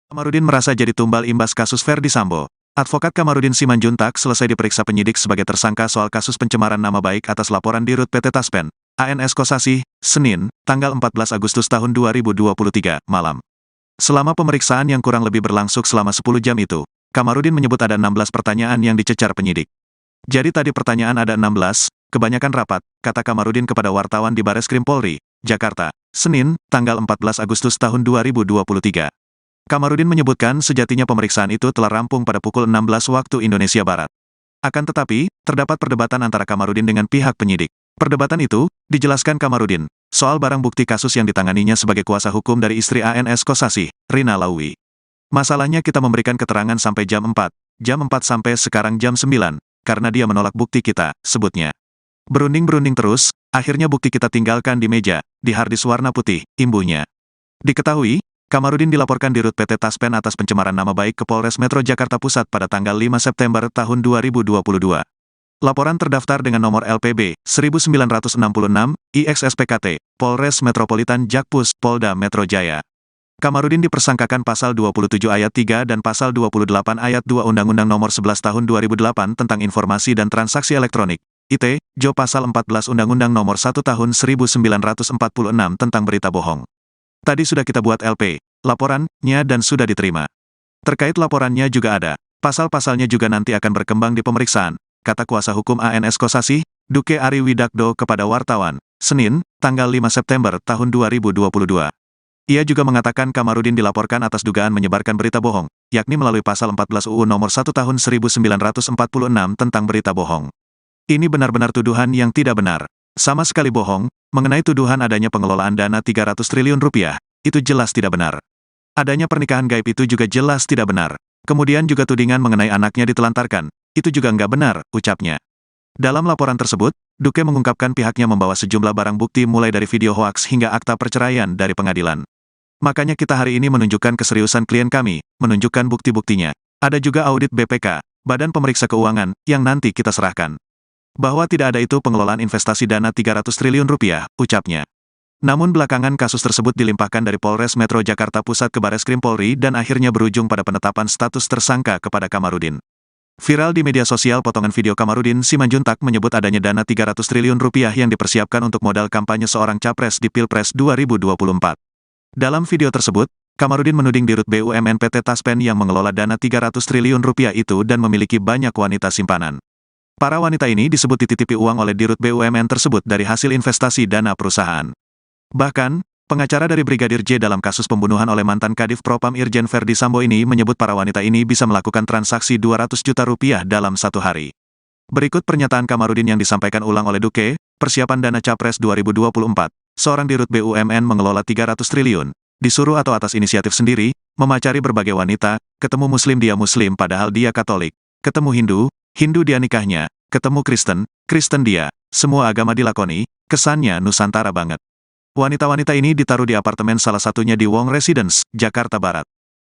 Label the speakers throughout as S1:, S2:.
S1: Kamarudin merasa jadi tumbal imbas kasus Verdi Sambo. Advokat Kamarudin Simanjuntak selesai diperiksa penyidik sebagai tersangka soal kasus pencemaran nama baik atas laporan Dirut PT Taspen, ANS Kosasih, Senin, tanggal 14 Agustus tahun 2023, malam. Selama pemeriksaan yang kurang lebih berlangsung selama 10 jam itu, Kamarudin menyebut ada 16 pertanyaan yang dicecar penyidik. Jadi tadi pertanyaan ada 16, kebanyakan rapat, kata Kamarudin kepada wartawan di Bareskrim Polri, Jakarta, Senin, tanggal 14 Agustus tahun 2023. Kamarudin menyebutkan sejatinya pemeriksaan itu telah rampung pada pukul 16 waktu Indonesia Barat. Akan tetapi, terdapat perdebatan antara Kamarudin dengan pihak penyidik. Perdebatan itu, dijelaskan Kamarudin, soal barang bukti kasus yang ditanganinya sebagai kuasa hukum dari istri ANS Kosasih, Rina Lawi. Masalahnya kita memberikan keterangan sampai jam 4 sampai sekarang jam 9, karena dia menolak bukti kita, sebutnya. Berunding-berunding terus, akhirnya bukti kita tinggalkan di meja, di harddisk warna putih, imbuhnya. Diketahui, Kamarudin dilaporkan Dirut PT Taspen atas pencemaran nama baik ke Polres Metro Jakarta Pusat pada tanggal 5 September tahun 2022. Laporan terdaftar dengan nomor LPB 1966 IXSPKT, Polres Metropolitan Jakpus, Polda Metro Jaya. Kamarudin dipersangkakan pasal 27 ayat 3 dan pasal 28 ayat 2 Undang-Undang nomor 11 tahun 2008 tentang informasi dan transaksi elektronik, IT, Jo pasal 14 Undang-Undang nomor 1 tahun 1946 tentang berita bohong. Tadi sudah kita buat LP, laporannya dan sudah diterima. Terkait laporannya juga ada, pasal-pasalnya juga nanti akan berkembang di pemeriksaan, kata kuasa hukum ANS Kosasih, Duke Ari Widakdo kepada wartawan, Senin, tanggal 5 September tahun 2022. Ia juga mengatakan Kamarudin dilaporkan atas dugaan menyebarkan berita bohong, yakni melalui pasal 14 UU nomor 1 tahun 1946 tentang berita bohong. Ini benar-benar tuduhan yang tidak benar. Sama sekali bohong, mengenai tuduhan adanya pengelolaan dana 300 triliun rupiah, itu jelas tidak benar. Adanya pernikahan gaib itu juga jelas tidak benar. Kemudian juga tudingan mengenai anaknya ditelantarkan, itu juga nggak benar, ucapnya. Dalam laporan tersebut, Duke mengungkapkan pihaknya membawa sejumlah barang bukti mulai dari video hoaks hingga akta perceraian dari pengadilan. Makanya kita hari ini menunjukkan keseriusan klien kami, menunjukkan bukti-buktinya. Ada juga audit BPK, Badan Pemeriksa Keuangan, yang nanti kita serahkan. Bahwa tidak ada itu pengelolaan investasi dana 300 triliun rupiah, ucapnya. Namun belakangan kasus tersebut dilimpahkan dari Polres Metro Jakarta Pusat ke Bareskrim Polri dan akhirnya berujung pada penetapan status tersangka kepada Kamarudin. Viral di media sosial potongan video Kamarudin Simanjuntak menyebut adanya dana 300 triliun rupiah yang dipersiapkan untuk modal kampanye seorang capres di Pilpres 2024. Dalam video tersebut, Kamarudin menuding Dirut BUMN PT Taspen yang mengelola dana 300 triliun rupiah itu dan memiliki banyak wanita simpanan. Para wanita ini disebut dititipi uang oleh Dirut BUMN tersebut dari hasil investasi dana perusahaan. Bahkan, pengacara dari Brigadir J dalam kasus pembunuhan oleh mantan Kadif Propam Irjen Verdi Sambo ini menyebut para wanita ini bisa melakukan transaksi 200 juta rupiah dalam satu hari. Berikut pernyataan Kamarudin yang disampaikan ulang oleh Duke, persiapan dana Capres 2024, seorang Dirut BUMN mengelola 300 triliun, disuruh atau atas inisiatif sendiri, memacari berbagai wanita, ketemu Muslim dia Muslim padahal dia Katolik, ketemu Hindu dia nikahnya, ketemu Kristen dia, semua agama dilakoni, kesannya Nusantara banget. Wanita-wanita ini ditaruh di apartemen salah satunya di Wong Residence, Jakarta Barat.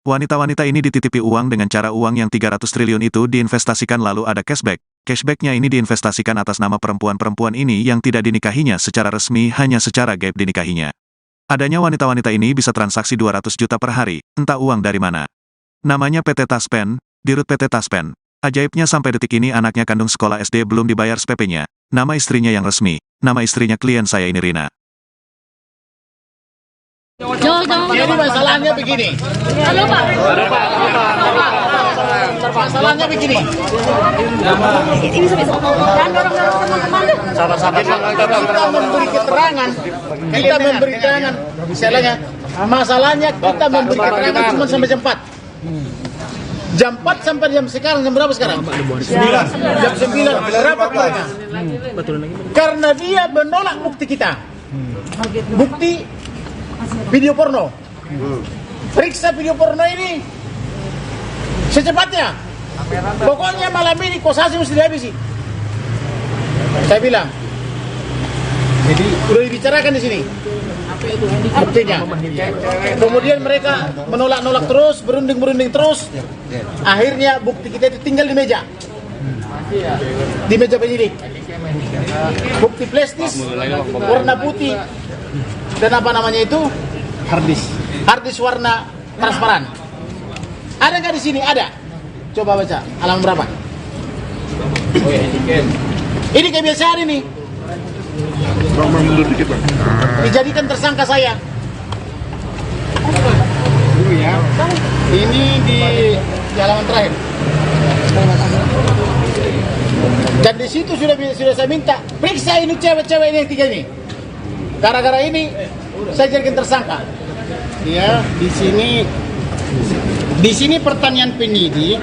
S1: Wanita-wanita ini dititipi uang dengan cara uang yang 300 triliun itu diinvestasikan lalu ada cashback. Cashbacknya ini diinvestasikan atas nama perempuan-perempuan ini yang tidak dinikahinya secara resmi hanya secara gaib dinikahinya. Adanya wanita-wanita ini bisa transaksi 200 juta per hari, entah uang dari mana. Namanya PT Taspen, Dirut PT Taspen. Ajaibnya sampai detik ini anaknya kandung sekolah SD belum dibayar SPP-nya, nama istrinya yang resmi, nama istrinya klien saya ini Rina.
S2: Jadi masalahnya begini. Halo Pak. Masalahnya begini. Ini sama-sama kita memberi keterangan. Misalnya, masalahnya kita memberi keterangan cuma sampai jam 4. Jam 4 sampai jam sekarang, jam berapa sekarang? 9. Jam 9, berapa keterangan? Karena dia menolak bukti kita. Bukti video porno. Periksa video porno ini secepatnya. Pokoknya malam ini Kosasih mesti dihabisi. Saya bilang. Jadi sudah dibicarakan di sini. Buktinya. Kemudian mereka menolak-nolak terus, berunding-berunding terus. Akhirnya bukti kita itu tinggal di meja. Di meja penyidik. Bukti flash disk warna putih dan apa namanya itu? Harddisk warna transparan. Ada nggak di sini? Ada. Coba baca halaman berapa? Ini kebiasaan ini.
S3: Mundur dikit, Bang.
S2: Dijadikan tersangka saya.
S4: Dulu ya. Ini di
S2: Halaman terakhir. Dan di situ sudah saya minta periksa ini cewek-cewek ini yang 3 ini. Gara-gara ini saya jadikan tersangka.
S4: ya di sini pertanyaan penyidik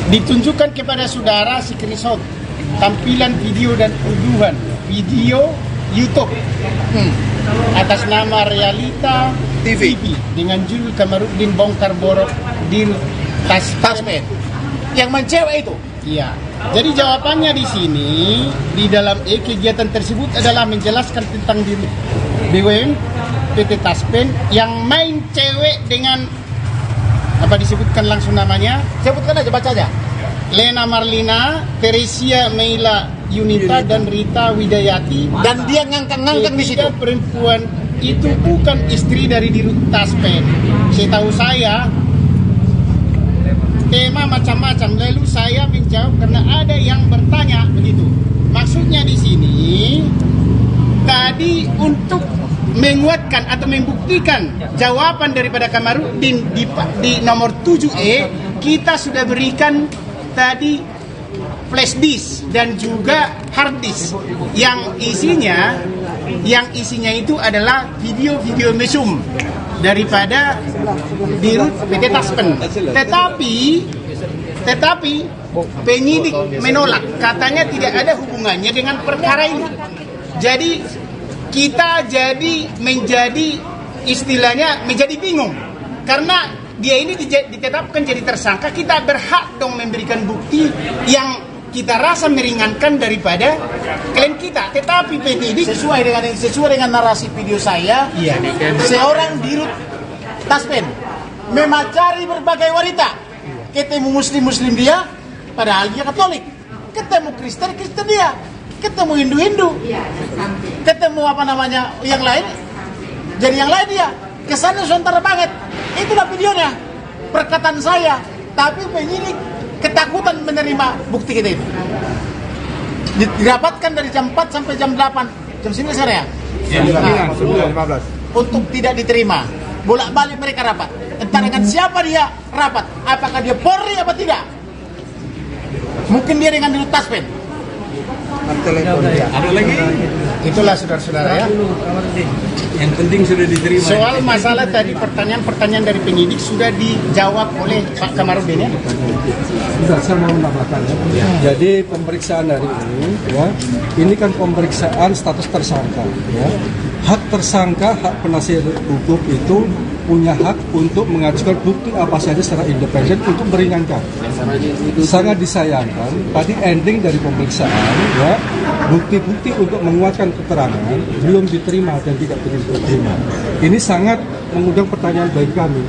S4: ditunjukkan kepada saudara screenshot tampilan video dan tuduhan video YouTube atas nama Realita TV dengan judul Kamarudin bongkar borok Dir Taspen
S2: Yang mencewek itu.
S4: Iya. Jadi jawabannya di sini di dalam kegiatan tersebut adalah menjelaskan tentang diri BUMN PT Taspen yang main cewek dengan apa disebutkan langsung namanya?
S2: Sebutkan aja, baca aja.
S4: Lena Marlina, Teresia Meila Yunita dan Rita Widayati.
S2: Dan dia ngangkang di situ.
S4: Ketiga perempuan itu bukan istri dari Dirut Taspen. Setahu saya tema macam-macam, lalu saya menjawab karena ada yang bertanya begitu. Maksudnya di sini tadi untuk menguatkan atau membuktikan jawaban daripada Kamarudin di nomor 7E kita sudah berikan tadi flash disk dan juga hard disk yang isinya itu adalah video-video mesum daripada Dirut PT Taspen. Tetapi penyidik menolak, katanya tidak ada hubungannya dengan perkara ini. Jadi kita menjadi istilahnya menjadi bingung karena dia ini ditetapkan jadi tersangka, kita berhak dong memberikan bukti yang kita rasa meringankan daripada klaim kita. Tetapi penyidik
S2: sesuai dengan narasi video saya, seorang Dirut Taspen memacari berbagai wanita, ketemu muslim dia, padahal dia Katolik, ketemu Kristen dia, ketemu Hindu, ketemu yang lain, jadi yang lain dia, kesannya sementara banget. Itulah videonya, perkataan saya, tapi penyidik ketakutan menerima bukti kita itu. Dirapatkan dari jam 4 sampai jam 8, jam 9 sore ya?
S3: Iya, 15.
S2: Untuk tidak diterima. Bolak-balik mereka rapat. Entah dengan siapa dia rapat. Apakah dia Polri apa tidak? Mungkin dia dengan Dirut Taspen.
S3: Ada lagi?
S4: itulah saudara-saudara ya.
S5: Yang penting sudah diterima.
S4: Soal masalah tadi pertanyaan dari penyidik sudah dijawab oleh Pak Kamarudin ya.
S5: Sudah, saya mau menambahkan ya. Jadi pemeriksaan hari ini kan pemeriksaan status tersangka ya. Hak tersangka, hak penasihat hukum itu punya hak untuk mengajukan bukti apa saja secara independen untuk meringankan. Sangat disayangkan tadi ending dari pemeriksaan ya, bukti-bukti untuk menguatkan keterangan belum diterima dan tidak diterima. Ini sangat mengundang pertanyaan bagi kami.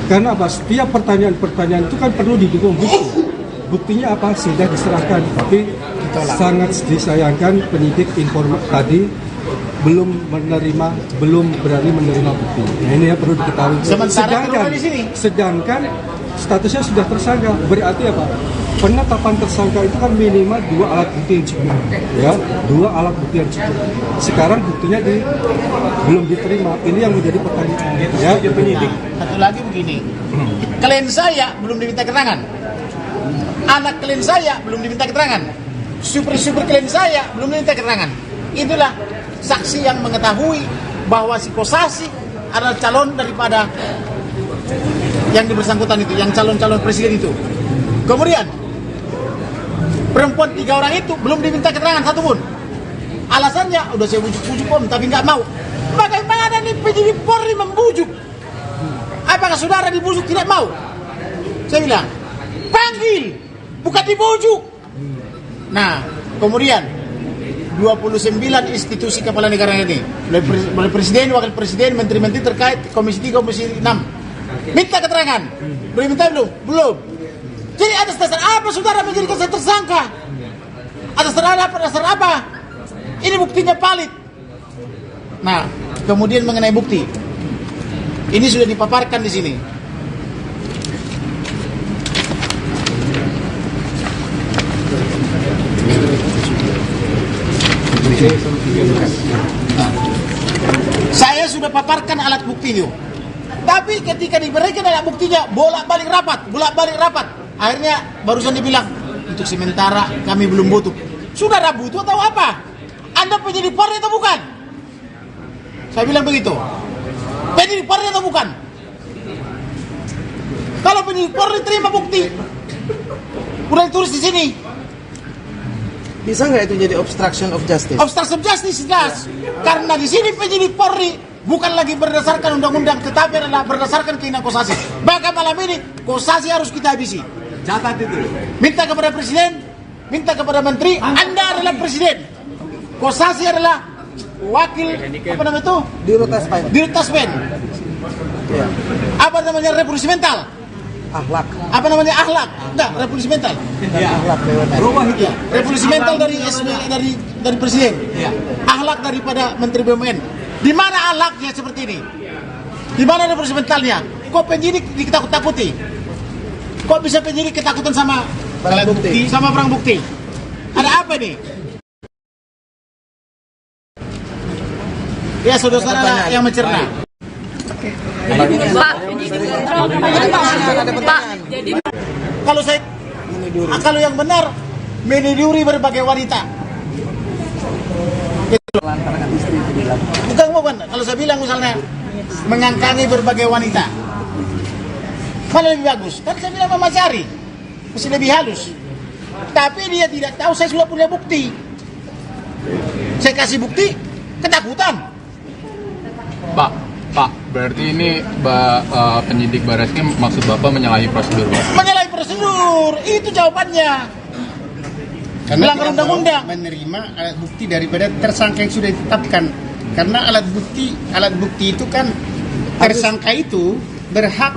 S5: Karena apa? Setiap pertanyaan-pertanyaan itu kan perlu didukung bukti. Buktinya apa? Sudah diserahkan, tapi sangat disayangkan penyidik tadi belum berani menerima bukti. Nah, ini ya perlu diketahui. Sedangkan statusnya sudah tersangka. Berarti apa? Penetapan tersangka itu kan minimal 2 alat bukti yang cukup, ya, 2 alat bukti yang cukup. Sekarang buktinya belum diterima. Ini yang menjadi pertanyaan. Ya, penyidik.
S2: Satu lagi begini, klien saya belum diminta keterangan, anak klien saya belum diminta keterangan, super klien saya belum diminta keterangan. Itulah saksi yang mengetahui bahwa si Kosasi adalah calon daripada yang bersangkutan itu, yang calon presiden itu. Kemudian perempuan 3 orang itu belum diminta keterangan satu pun. Alasannya udah saya bujuk-bujuk om tapi nggak mau. Bagaimana nih penyidik Polri membujuk? Apakah saudara dibujuk tidak mau? Saya bilang panggil, bukan dibujuk. Nah kemudian 29 institusi kepala negara ini, mulai presiden, wakil presiden, menteri-menteri terkait, komisi 3, komisi 6, minta keterangan. Belum minta belum. Jadi atas dasar apa saudara menjadikan saya tersangka? Atas dasar apa? Ini buktinya valid. Nah, kemudian mengenai bukti, ini sudah dipaparkan di sini. Saya sudah paparkan alat bukti itu. Tapi ketika diberikan alat buktinya, bolak-balik rapat. Akhirnya barusan dibilang, untuk sementara kami belum butuh. Sudah butuh atau apa? Anda penyidik Polri atau bukan? Saya bilang begitu. Penyidik Polri atau bukan? Kalau penyidik Polri terima bukti, udah ditulis di sini.
S3: Bisa nggak itu jadi obstruction of justice?
S2: Obstruction of justice jelas. Karena di sini penyidik Polri bukan lagi berdasarkan undang-undang, tetapi adalah berdasarkan keinginan Kosasi. Maka malam ini Kosasi harus kita habisi.
S3: Catat itu.
S2: Minta kepada presiden, minta kepada menteri, Anda adalah presiden. Kosasi adalah wakil apa namanya itu? Dirut Taspen.
S3: Ya.
S2: Apa namanya revolusi mental?
S3: Akhlak.
S2: Apa namanya akhlak? Enggak, revolusi mental.
S3: Ya, akhlak BUMN.
S2: Ya, revolusi mental dari dari presiden.
S3: Ya.
S2: Akhlak daripada menteri BUMN. Di mana akhlaknya seperti ini? Di mana revolusi mentalnya? Kok penyidik ditakut-takuti? Kok bisa penyidik ketakutan sama
S3: Barang bukti.
S2: Sama barang bukti? Ada apa nih? Ya, saudara-saudara yang mencerna. Kalau yang benar meniduri berbagai wanita. Bukan. Kalau saya bilang misalnya mengangkangi berbagai wanita, mana lebih bagus? Kan saya bilang memacari, mesti lebih halus. Tapi dia tidak tahu saya sudah punya bukti. Saya kasih bukti, ketakutan.
S6: Pak, berarti ini penyidik Barreskrim maksud Bapak menyalahi prosedur, Pak?
S2: Menyalahi prosedur, itu jawabannya.
S4: Karena
S2: Melanggar
S4: tidak mau
S2: undang-undang.
S4: menerima alat bukti daripada tersangka yang sudah ditetapkan. Karena alat bukti itu kan tersangka itu berhak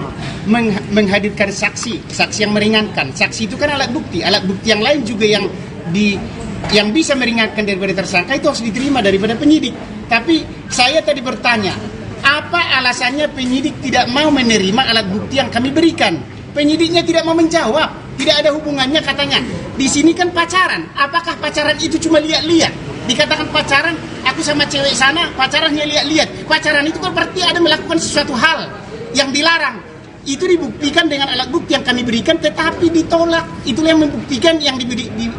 S4: menghadirkan saksi yang meringankan. Saksi itu kan alat bukti yang lain juga yang bisa meringankan daripada tersangka itu harus diterima daripada penyidik. Tapi saya tadi bertanya, apa alasannya penyidik tidak mau menerima alat bukti yang kami berikan? Penyidiknya tidak mau menjawab. Tidak ada hubungannya katanya. Di sini kan pacaran. Apakah pacaran itu cuma lihat-lihat? Dikatakan pacaran, aku sama cewek sana, pacarannya lihat-lihat. Pacaran itu kan berarti ada melakukan sesuatu hal yang dilarang. Itu dibuktikan dengan alat bukti yang kami berikan, tetapi ditolak. Itulah yang membuktikan yang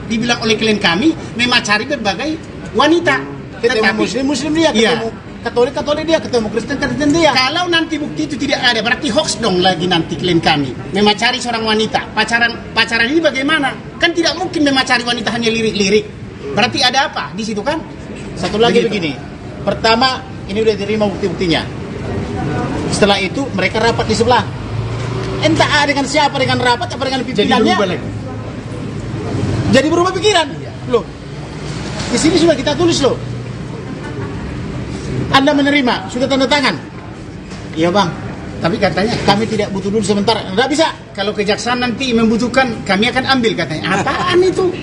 S4: dibilang oleh klien kami, memacari berbagai wanita.
S2: Ketemu muslim dia, ketemu Katolik dia, ketemu Kristen dia.
S4: Kalau nanti bukti itu tidak ada, berarti hoax dong lagi nanti klien kami memacari seorang wanita. Pacaran ini bagaimana? Kan tidak mungkin memacari wanita hanya lirik-lirik. Berarti ada apa di situ kan?
S2: Satu lagi begini. Pertama, ini udah diterima bukti-buktinya. Setelah itu mereka rapat di sebelah. Entah dengan siapa, dengan rapat apa dengan pimpinannya. Jadi berubah pikiran. Loh. Di sini sudah kita tulis loh. Anda menerima, sudah tanda tangan. Iya bang,
S4: Tapi katanya
S2: kami tidak butuh dulu sebentar. Nggak bisa.
S4: kalau kejaksaan nanti membutuhkan, kami akan ambil katanya. Apaan itu?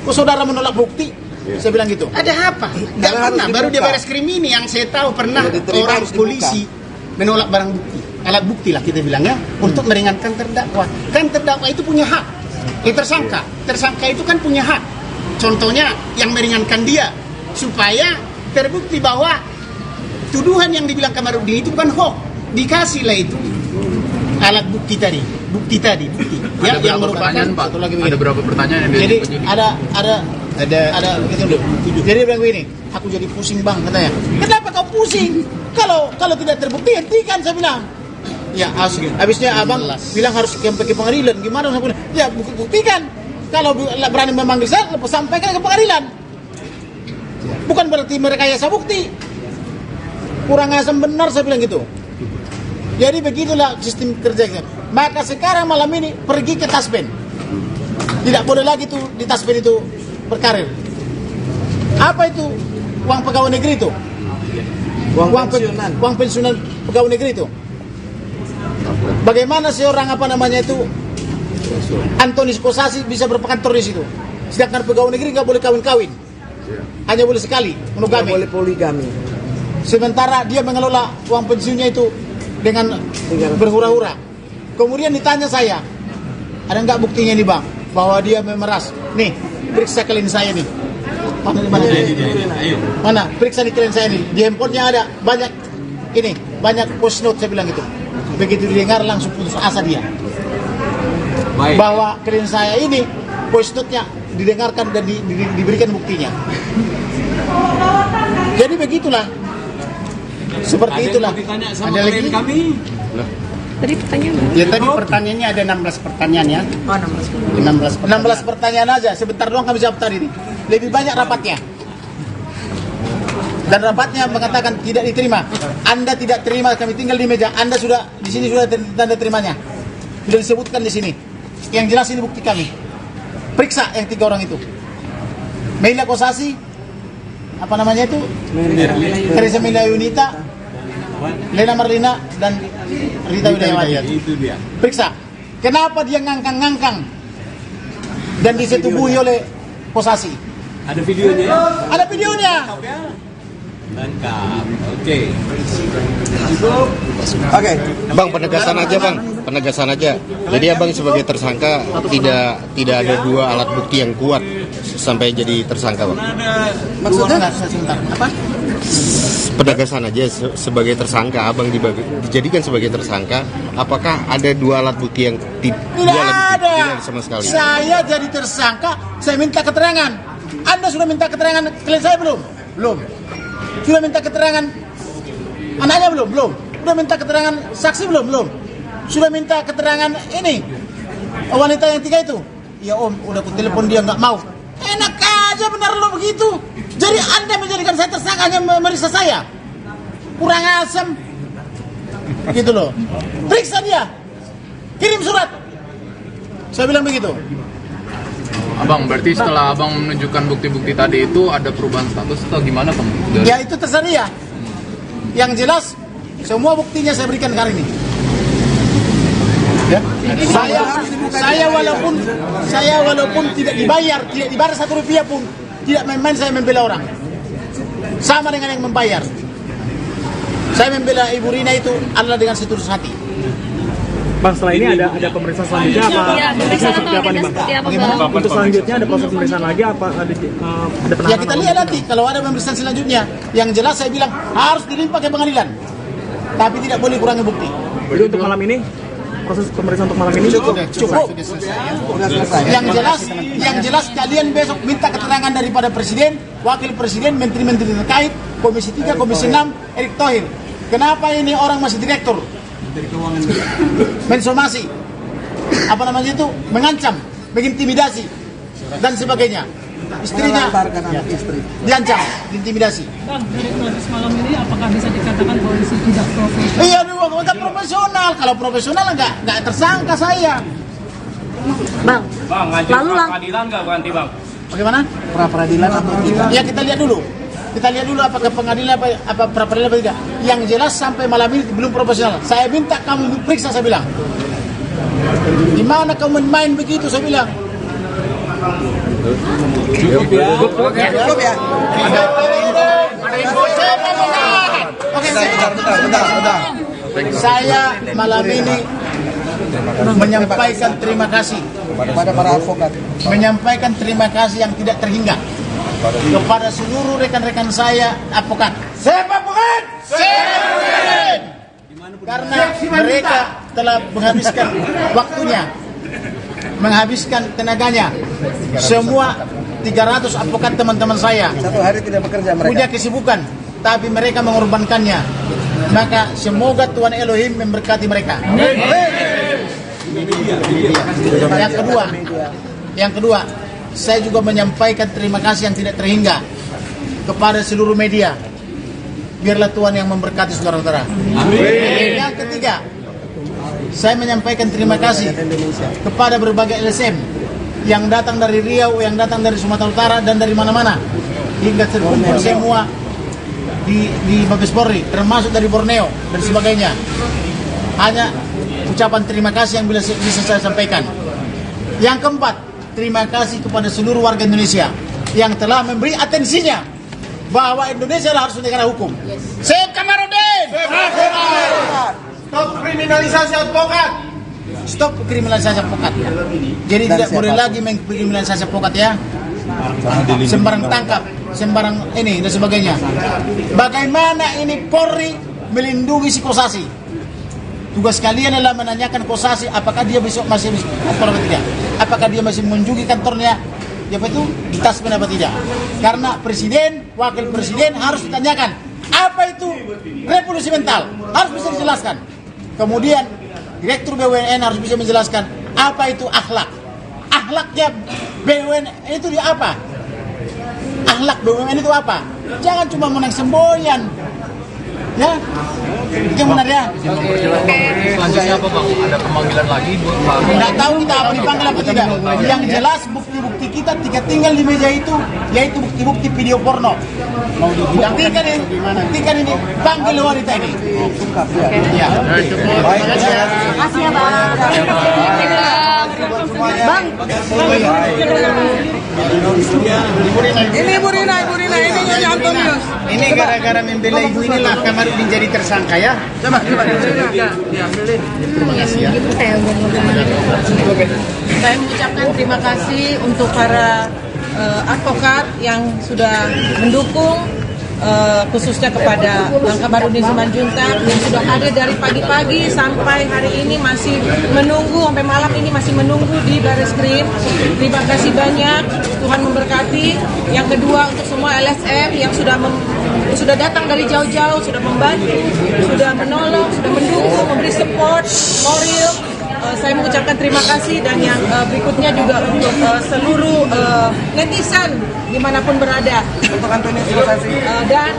S2: Kok saudara menolak bukti? Saya bilang gitu.
S4: Ada apa? Nggak
S3: Karena
S4: pernah.
S3: harus
S4: Baru di
S3: dibuka.
S4: Barreskrim ini yang saya tahu pernah
S3: Sudah diterima,
S4: orang
S3: harus dibuka.
S4: polisi menolak barang bukti. Alat bukti lah kita bilangnya, untuk meringankan terdakwa. Kan terdakwa itu punya hak. Tersangka itu kan punya hak. Contohnya yang meringankan dia supaya terbukti bahwa tuduhan yang dibilang Kamarudin itu bukan hoax. Dikasihlah itu alat bukti tadi.
S6: Ada
S4: yang
S6: berapa pertanyaan, Pak?
S2: satu lagi begini.
S6: Ada berapa pertanyaan yang
S2: Jadi
S6: penyidik?
S2: ada begitu loh. Jadi dia bilang begini, aku jadi pusing bang katanya. Kenapa kau pusing? Kalau tidak terbukti hentikan, saya bilang. Ya asli. Habisnya abang bilang harus ke pengadilan. Gimana? Saya bilang, ya buktikan. Kalau berani memanggil saya, sampaikan ke pengadilan. Bukan berarti merekayasa bukti. Kurang asam benar, saya bilang gitu. Jadi begitulah sistem kerjanya. Maka sekarang malam ini pergi ke Taspen. Tidak boleh lagi tuh di Taspen itu berkarir. Apa itu uang pegawai negeri itu? Uang pensiunan pegawai negeri itu. Bagaimana seorang apa namanya itu Antoni Kosasi bisa berkantor di situ? Sedangkan pegawai negeri nggak boleh kawin-kawin, hanya boleh sekali monogami.
S3: Nggak boleh poligami.
S2: Sementara dia mengelola uang pensiunnya itu dengan berhura-hura. Kemudian ditanya saya, ada nggak buktinya nih bang, bahwa dia memeras? Nih, periksa klien saya nih. Mana di mana? Periksa di klien saya ini. Di handphonenya ada banyak ini, banyak voice note saya bilang itu. Begitu didengar langsung putus asa dia. Bahwa klien saya ini voice note-nya didengarkan dan diberikan buktinya. Jadi begitulah. Seperti itulah. Ada lagi kami.
S7: Tadi pertanyaan.
S4: Ya tadi pertanyaannya ada 16 pertanyaan ya.
S2: 16 pertanyaan aja. Sebentar doang kami jawab tadi ini. Lebih banyak rapatnya. Dan rapatnya mengatakan tidak diterima. Anda tidak terima, kami tinggal di meja. Anda sudah di sini sudah tanda terimanya. Sudah disebutkan di sini. Yang jelas ini bukti kami. Periksa yang 3 orang itu. Meila Kosasi, apa namanya itu? Teresa Meila Yunita, Lena Marlina, dan Rita Widayawati. Itu dia. Periksa. Kenapa dia ngangkang-ngangkang dan disetubuhi oleh Kosasi?
S8: Ada videonya?
S2: Ada videonya.
S8: Lengkap. Oke.
S3: Oke.
S9: Bang, penegasan aja bang, penegasan aja. Jadi abang sebagai tersangka tidak ada 2 alat bukti yang kuat sampai jadi tersangka bang.
S2: Maksudnya? Sebentar. Apa?
S9: Penegasan aja sebagai tersangka, abang dijadikan sebagai tersangka. Apakah ada 2 alat bukti yang
S2: Tidak ada.
S9: Tidak sama sekali.
S2: Saya jadi tersangka, saya minta keterangan. Anda sudah minta keterangan klien saya belum? Belum. Sudah minta keterangan anaknya belum? Belum. Sudah minta keterangan saksi belum? Belum. Sudah minta keterangan ini wanita yang 3 itu. Ya om, udah aku telepon dia nggak mau. Enak aja benar lo begitu. Jadi Anda menjadikan saya tersangka hanya memeriksa saya. Kurang asam. Gitu loh. Periksa dia. Kirim surat. Saya bilang begitu.
S6: Abang, berarti setelah abang menunjukkan bukti-bukti tadi itu ada perubahan status atau gimana bang?
S2: Ya itu terserah dia. Yang jelas semua buktinya saya berikan hari ini. Ya. Saya walaupun tidak dibayar 1 rupiah pun, tidak main-main saya membela orang. Sama dengan yang membayar. Saya membela Ibu Rina itu adalah dengan setulus hati.
S10: Bang, setelah ini ada pemeriksaan selanjutnya apa?
S7: Iya, pemeriksaan seperti apa, Bang?
S10: Untuk selanjutnya ada proses pemeriksaan lagi apa ada penahanan?
S2: Ya kita lihat nanti kalau ada pemeriksaan selanjutnya. Yang jelas saya bilang harus dilimpah ke pengadilan. Tapi tidak boleh kurangi bukti.
S10: Jadi untuk malam ini proses pemeriksaan untuk malam ini
S2: cukup. Yang jelas kalian besok minta keterangan daripada presiden, wakil presiden, menteri-menteri terkait, komisi 3, komisi 6, Erick Thohir. Kenapa ini orang masih direktur? Mensomasi, apa namanya itu, mengancam, mengintimidasi dan sebagainya. Istrinya diancam, intimidasi.
S11: Bang, dari proses malam ini apakah bisa dikatakan polisi tidak profesional?
S2: Iya, tidak profesional. Kalau profesional nggak tersangka saya.
S7: Bang, lalu
S8: peradilan nggak berhenti bang?
S2: Bagaimana?
S3: Pra peradilan atau tidak?
S2: Ya kita lihat dulu. Kita lihat dulu apakah pengadilan apa pra peradilan apa tidak. Yang jelas sampai malam ini belum profesional. Saya minta kamu periksa, saya bilang. Di mana kamu main begitu, saya bilang.
S3: Cukup ya.
S2: Ada info saya menahan. Oke,
S3: Bentar.
S2: saya malam ini menyampaikan terima kasih
S3: Kepada para advokat.
S2: menyampaikan terima kasih yang tidak terhingga kepada seluruh rekan-rekan saya advokat. Siapa bukan? Karena mereka telah menghabiskan waktunya, menghabiskan tenaganya. Semua 300 advokat teman-teman saya
S3: 1 hari tidak bekerja mereka.
S2: punya kesibukan, tapi mereka mengorbankannya. Maka semoga Tuhan Elohim memberkati mereka. Yang kedua, saya juga menyampaikan terima kasih yang tidak terhingga kepada seluruh media. Biarlah Tuhan yang memberkati saudara-saudara. Yang ketiga, saya menyampaikan terima kasih kepada berbagai LSM yang datang dari Riau, yang datang dari Sumatera Utara dan dari mana-mana hingga terkumpul semua di Mabes Polri, termasuk dari Borneo dan sebagainya. Hanya ucapan terima kasih yang bisa saya sampaikan. Yang keempat, terima kasih kepada seluruh warga Indonesia yang telah memberi atensinya bahwa Indonesia harus negara hukum. Syekh Kamarudin! Stop kriminalisasi advokat! Stop kriminalisasi advokat. Jadi tidak boleh lagi mengkriminalisasi advokat ya. sembarang tangkap, sembarang ini dan sebagainya. Bagaimana ini Polri melindungi si Kosasi? Tugas kalian adalah menanyakan Kosasi apakah dia besok masih kantor atau tidak, apakah dia masih mengunjungi kantornya di Taspen apa tidak. Karena presiden, wakil presiden harus ditanyakan apa itu revolusi mental, harus bisa dijelaskan. Kemudian direktur BUMN harus bisa menjelaskan apa itu akhlak. Akhlaknya BUMN itu di apa? Akhlak BUMN itu apa? Jangan cuma menang semboyan. Ya, itu benar ya.
S6: Selanjutnya apa Bang? Ada pemanggilan lagi buat Pak?
S2: Tidak tahu kita apa dipanggil apa tidak. Yang jelas bukti-bukti kita tinggal di meja itu, yaitu bukti-bukti video porno. Buktikan ini, panggil wanita ini. Ya.
S7: Baik, terima kasih ya Bang. Bang.
S3: Ini Bu Rina, ini Nyonya Antonius.
S4: Ini gara-gara membela ibu inilah Kamarudin jadi tersangka ya.
S3: Coba diambil deh.
S4: Terima kasih ya.
S11: Saya mengucapkan terima kasih untuk para advokat yang sudah mendukung, khususnya kepada Bang Kamarudin Simanjuntak yang sudah hadir dari pagi-pagi sampai hari ini masih menunggu, sampai malam ini masih menunggu di Barreskrim. Terima kasih banyak, Tuhan memberkati. Yang kedua untuk semua LSM yang sudah datang dari jauh-jauh, sudah membantu, sudah menolong, sudah mendukung, memberi support moral. Saya mengucapkan terima kasih, dan yang berikutnya juga untuk seluruh netizen dimanapun berada, dan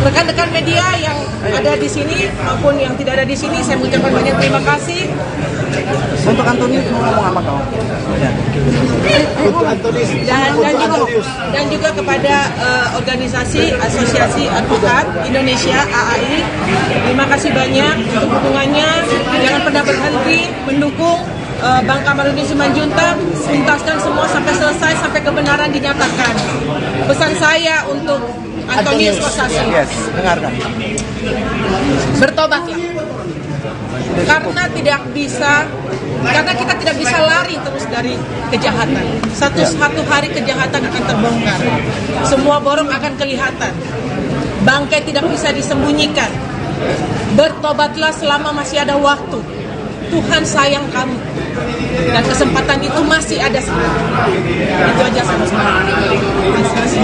S11: rekan-rekan media yang ada di sini maupun yang tidak ada di sini, saya mengucapkan banyak terima kasih.
S3: Untuk Antonius mau ngomong apa kau?
S11: Dan juga kepada organisasi Asosiasi Advokat Indonesia AAI, terima kasih banyak untuk dukungannya. Jangan pernah berhenti mendukung Bang Kamarudin Simanjuntak, tuntaskan semua sampai selesai, sampai kebenaran dinyatakan. Pesan saya untuk Antonius Kosasi,
S3: Dengarkan.
S11: bertobatlah. Karena kita tidak bisa lari terus dari kejahatan. Satu hari kejahatan akan terbongkar. Semua borong akan kelihatan. Bangkai tidak bisa disembunyikan. Bertobatlah selama masih ada waktu. Tuhan sayang kamu. Dan kesempatan itu masih ada sekarang. Itu aja sama-sama. Terima kasih.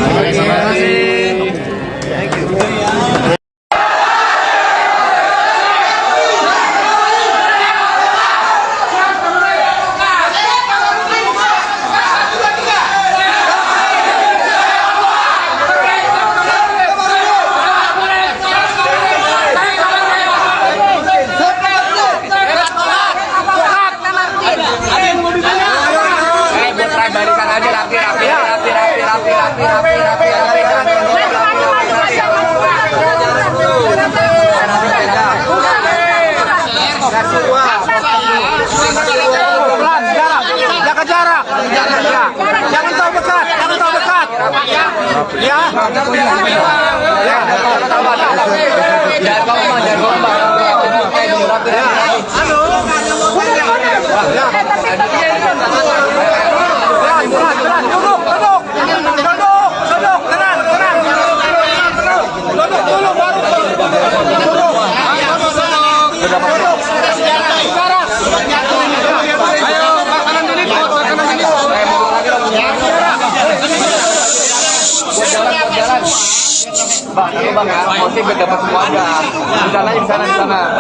S6: Bang ya, motif dapat keluarga. Rencananya di sana.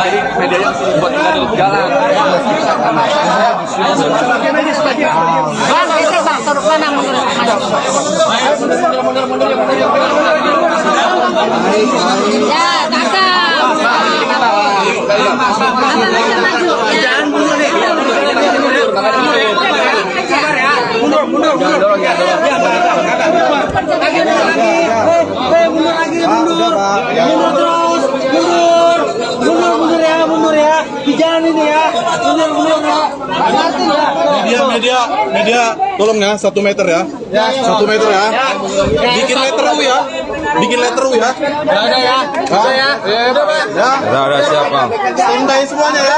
S6: Jadi medianya buat kita duduk jalan.
S7: Bang, itu Bang, turun mana mundur. Ya, cakep. Jangan mundur deh.
S3: Mundur ya, di jalan ini ya,
S12: Media, tolong ya, 1 meter ya, 1 meter ya, bikin meter dulu ya.
S3: Bikin letter ya.
S2: Ada ya.
S3: Udah siap Bang. Tundain semuanya ya.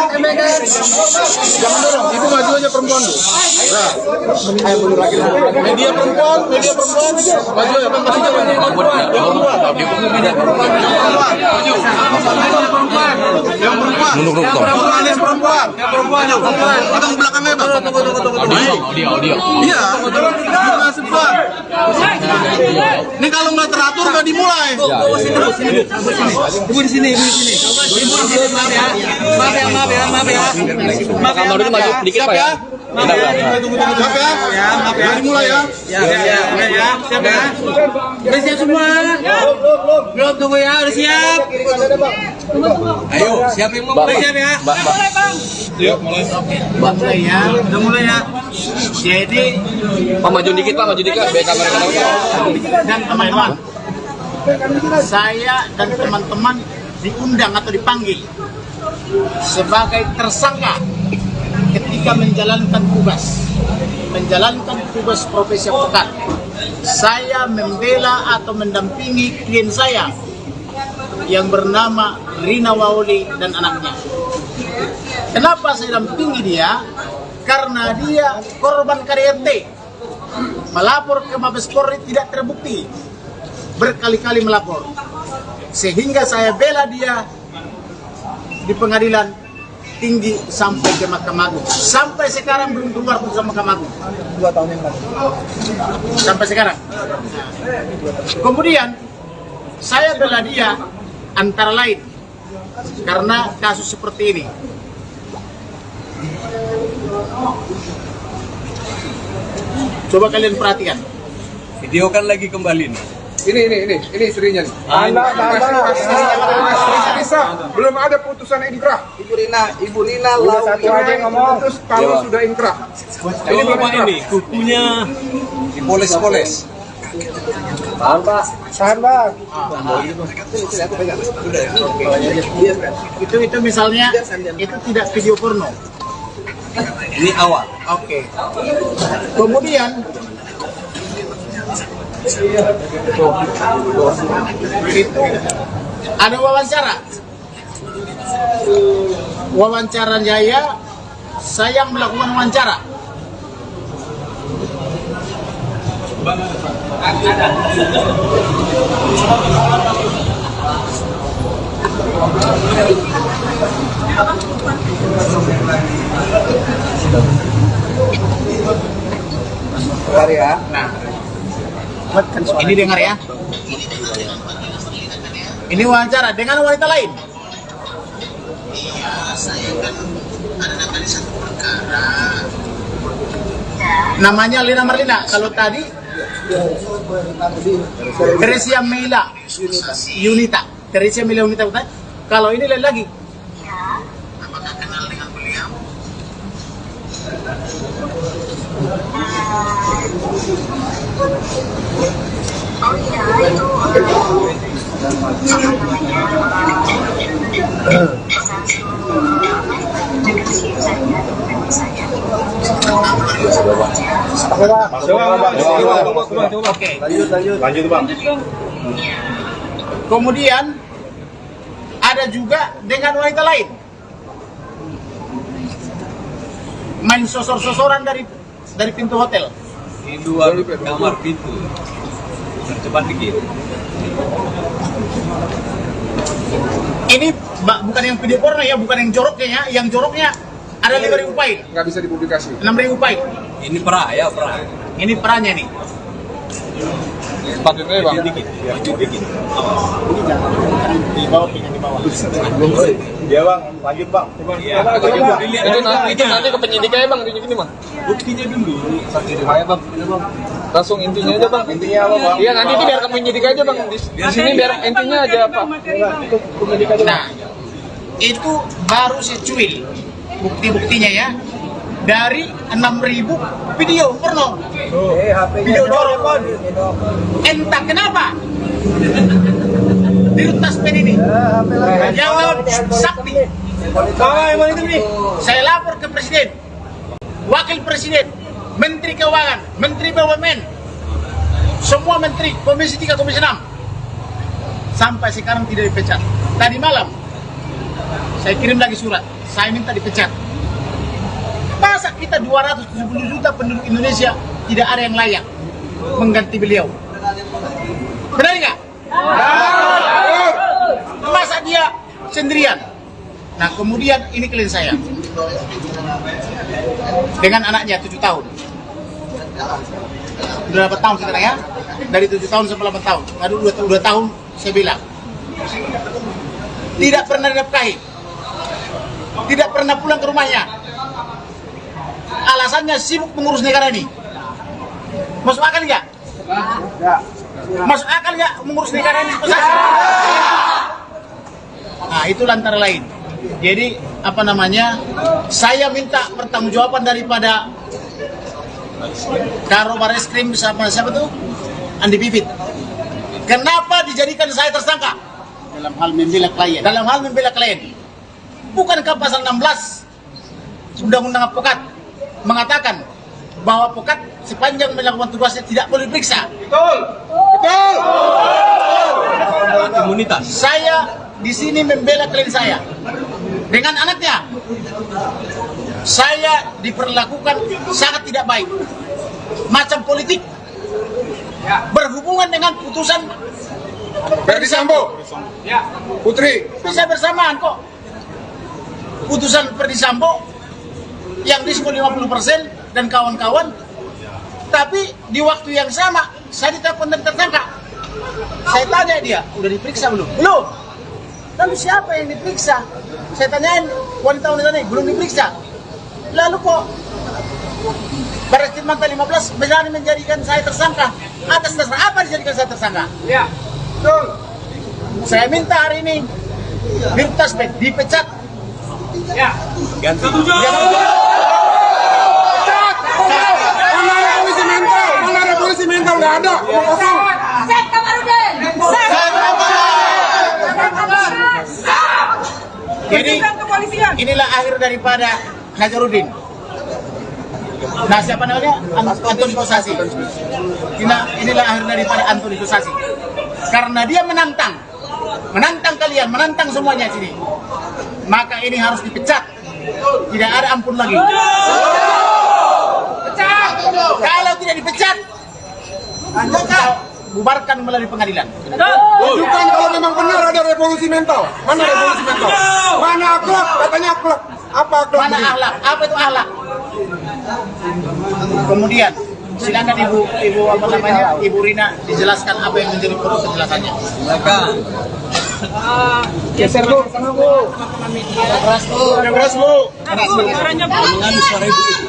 S3: Jangan dorong, itu maju aja perempuan tuh. Ayo mundur lagi. Media perempuan. Maju ya Bang, maju. Mundur perempuan. Kita ke belakangnya Bang.
S6: Audio.
S3: Iya. Ini kalau nggak teratur nggak dimulai. Ibu di sini. Maaf ya. Kamar dulu maju dikit Pak ya. Siap ya. Nggak dimulai ya. Siap ya. Udah siap semua. Belum tunggu ya. Udah siap. Ayo siap yang mau mulai siap ya. Yuk mulai.
S2: Mulai ya. Udah mulai ya. Jadi
S3: Pak maju dikit biar kamera
S2: dan teman-teman, saya dan teman-teman diundang atau dipanggil sebagai tersangka ketika menjalankan tugas profesi advokat. Saya membela atau mendampingi klien saya yang bernama Rina Waoli dan anaknya. Kenapa saya dampingi dia? Karena dia korban KDRT, melapor ke Mabes Polri tidak terbukti, berkali-kali melapor, sehingga saya bela dia di pengadilan tinggi sampai ke Mahkamah Agung. Sampai sekarang belum keluar putusan Mahkamah Agung.
S3: 2 tahun yang lalu.
S2: Sampai sekarang. Kemudian saya bela dia antara lain karena kasus seperti ini. Coba kalian perhatikan.
S8: Videokan lagi kembali nih.
S3: Ini istrinya nih. Bisa. Belum ada putusan inkrah. Ibu Rina satu aja ngomong terus kalau sudah inkrah.
S8: Ini Bapak ini kukunya
S3: Dipoles. Tahan Bang.
S2: Itu misalnya itu tidak video porno.
S8: ini awal.
S2: Oke. Kemudian itu ada wawancara Jaya, saya melakukan wawancara. Nah, ini dengar ya. Ini wawancara dengan wanita lain. Namanya Lina Marlina. Kalau tadi Teresia Mela Yunita. Teresia Mela Yunita. Kalau ini lain lagi. Apakah kenal dengan beliau? Oh iya, itu
S3: Lanjut Bang.
S2: Kemudian ada juga dengan wanita lain main sosor-sosoran dari pintu hotel.
S8: Ini 2 kamar pintu. Cepat dikit.
S2: Ini bukan yang video porno ya, bukan yang joroknya ya. Yang joroknya ada 5.000 poin.
S3: Nggak bisa dipublikasi.
S2: 6.000 poin.
S8: Ini pra.
S2: Ini perannya nih.
S3: Sepatutnya Bang.
S8: Maju dikit.
S2: Di bawah, di bawah.
S3: Iya Bang, lanjut Bang.
S8: Itu
S3: nanti ke penyidiknya Bang, tunjukin Bang.
S8: buktinya dulu.
S3: Ayo Bang. Langsung intinya aja Bang. Intinya apa Bang? Iya nanti itu biar ke penyidik aja Bang. Di sini biar intinya aja apa? Itu penyidik aja.
S2: Nah, itu baru secuil bukti-buktinya ya. Dari 6.000 video porno, video jorok. Entah kenapa di Taspen ini jawab sakti. Saya lapor ke Presiden, Wakil Presiden, Menteri Keuangan, Menteri BUMN, semua menteri, Komisi 3, Komisi 6. sampai sekarang tidak dipecat. Tadi malam saya kirim lagi surat, saya minta dipecat. Masa kita 270 juta penduduk Indonesia tidak ada yang layak mengganti beliau? Benar nggak? Masa dia sendirian? Nah kemudian ini klien saya dengan anaknya 7 tahun. Udah berapa tahun sekarang ya? Dari 7 tahun sampai 8 tahun. Aduh 2 tahun saya bilang. Tidak pernah dinafkahi. Tidak pernah pulang ke rumahnya. Alasannya sibuk mengurus negara ini. Masuk akal nggak? Masuk akal nggak mengurus negara ini? Nah itu antara lain. Jadi apa namanya? Saya minta pertanggungjawaban daripada Karo Bareskrim sama siapa tuh? Andi Bibit. Kenapa dijadikan saya tersangka?
S4: Dalam hal membela klien.
S2: Dalam hal membela klien. Bukankah pasal 16 Undang-Undang Advokat mengatakan bahwa advokat sepanjang melakukan tugasnya tidak boleh diperiksa?
S3: Betul.
S2: Imunitas. Saya di sini membela klien saya dengan anaknya. Saya diperlakukan sangat tidak baik, macam politik, berhubungan dengan putusan
S3: Ferdi Sambo. Putri.
S2: Bisa bersamaan kok. Putusan Ferdi Sambo yang diskon 50% dan kawan-kawan, tapi di waktu yang sama saya ditelepon dan tersangka. Saya tanya dia, udah diperiksa belum? Belum. Lalu siapa yang diperiksa? Saya tanyain wanita-wanita ini, belum diperiksa. Lalu kok Bareskrim Manta 15 berani menjadikan saya tersangka? Atas dasar apa dijadikan saya tersangka?
S3: Ya. Betul.
S2: Saya minta hari ini Dirtaspen dipecat.
S3: Ya.
S2: Ganti.
S3: Mana ada polisi mental? Mana ada polisi mental? Nggak ada. Kosong.
S11: Set Kamarudin.
S2: Jadi inilah akhir daripada Nazarudin. Nah siapa namanya? Antoni Kosasi. Inilah akhir daripada Antoni Kosasi. Karena dia menantang kalian, menantang semuanya sini. Maka ini harus dipecat. Tidak ada ampun lagi. Pecat. Kalau tidak dipecat, maka bubarkan melalui pengadilan.
S3: Bukan kalau memang benar ada revolusi mental. Mana revolusi mental? Mana akhlak? Katanya akhlak. Apa akhlak?
S2: Mana akhlak? Apa itu akhlak? Kemudian silakan ibu apa namanya, Ibu Rina dijelaskan apa yang menjadi perlu penjelasannya.
S3: Geser bu. Keras bu.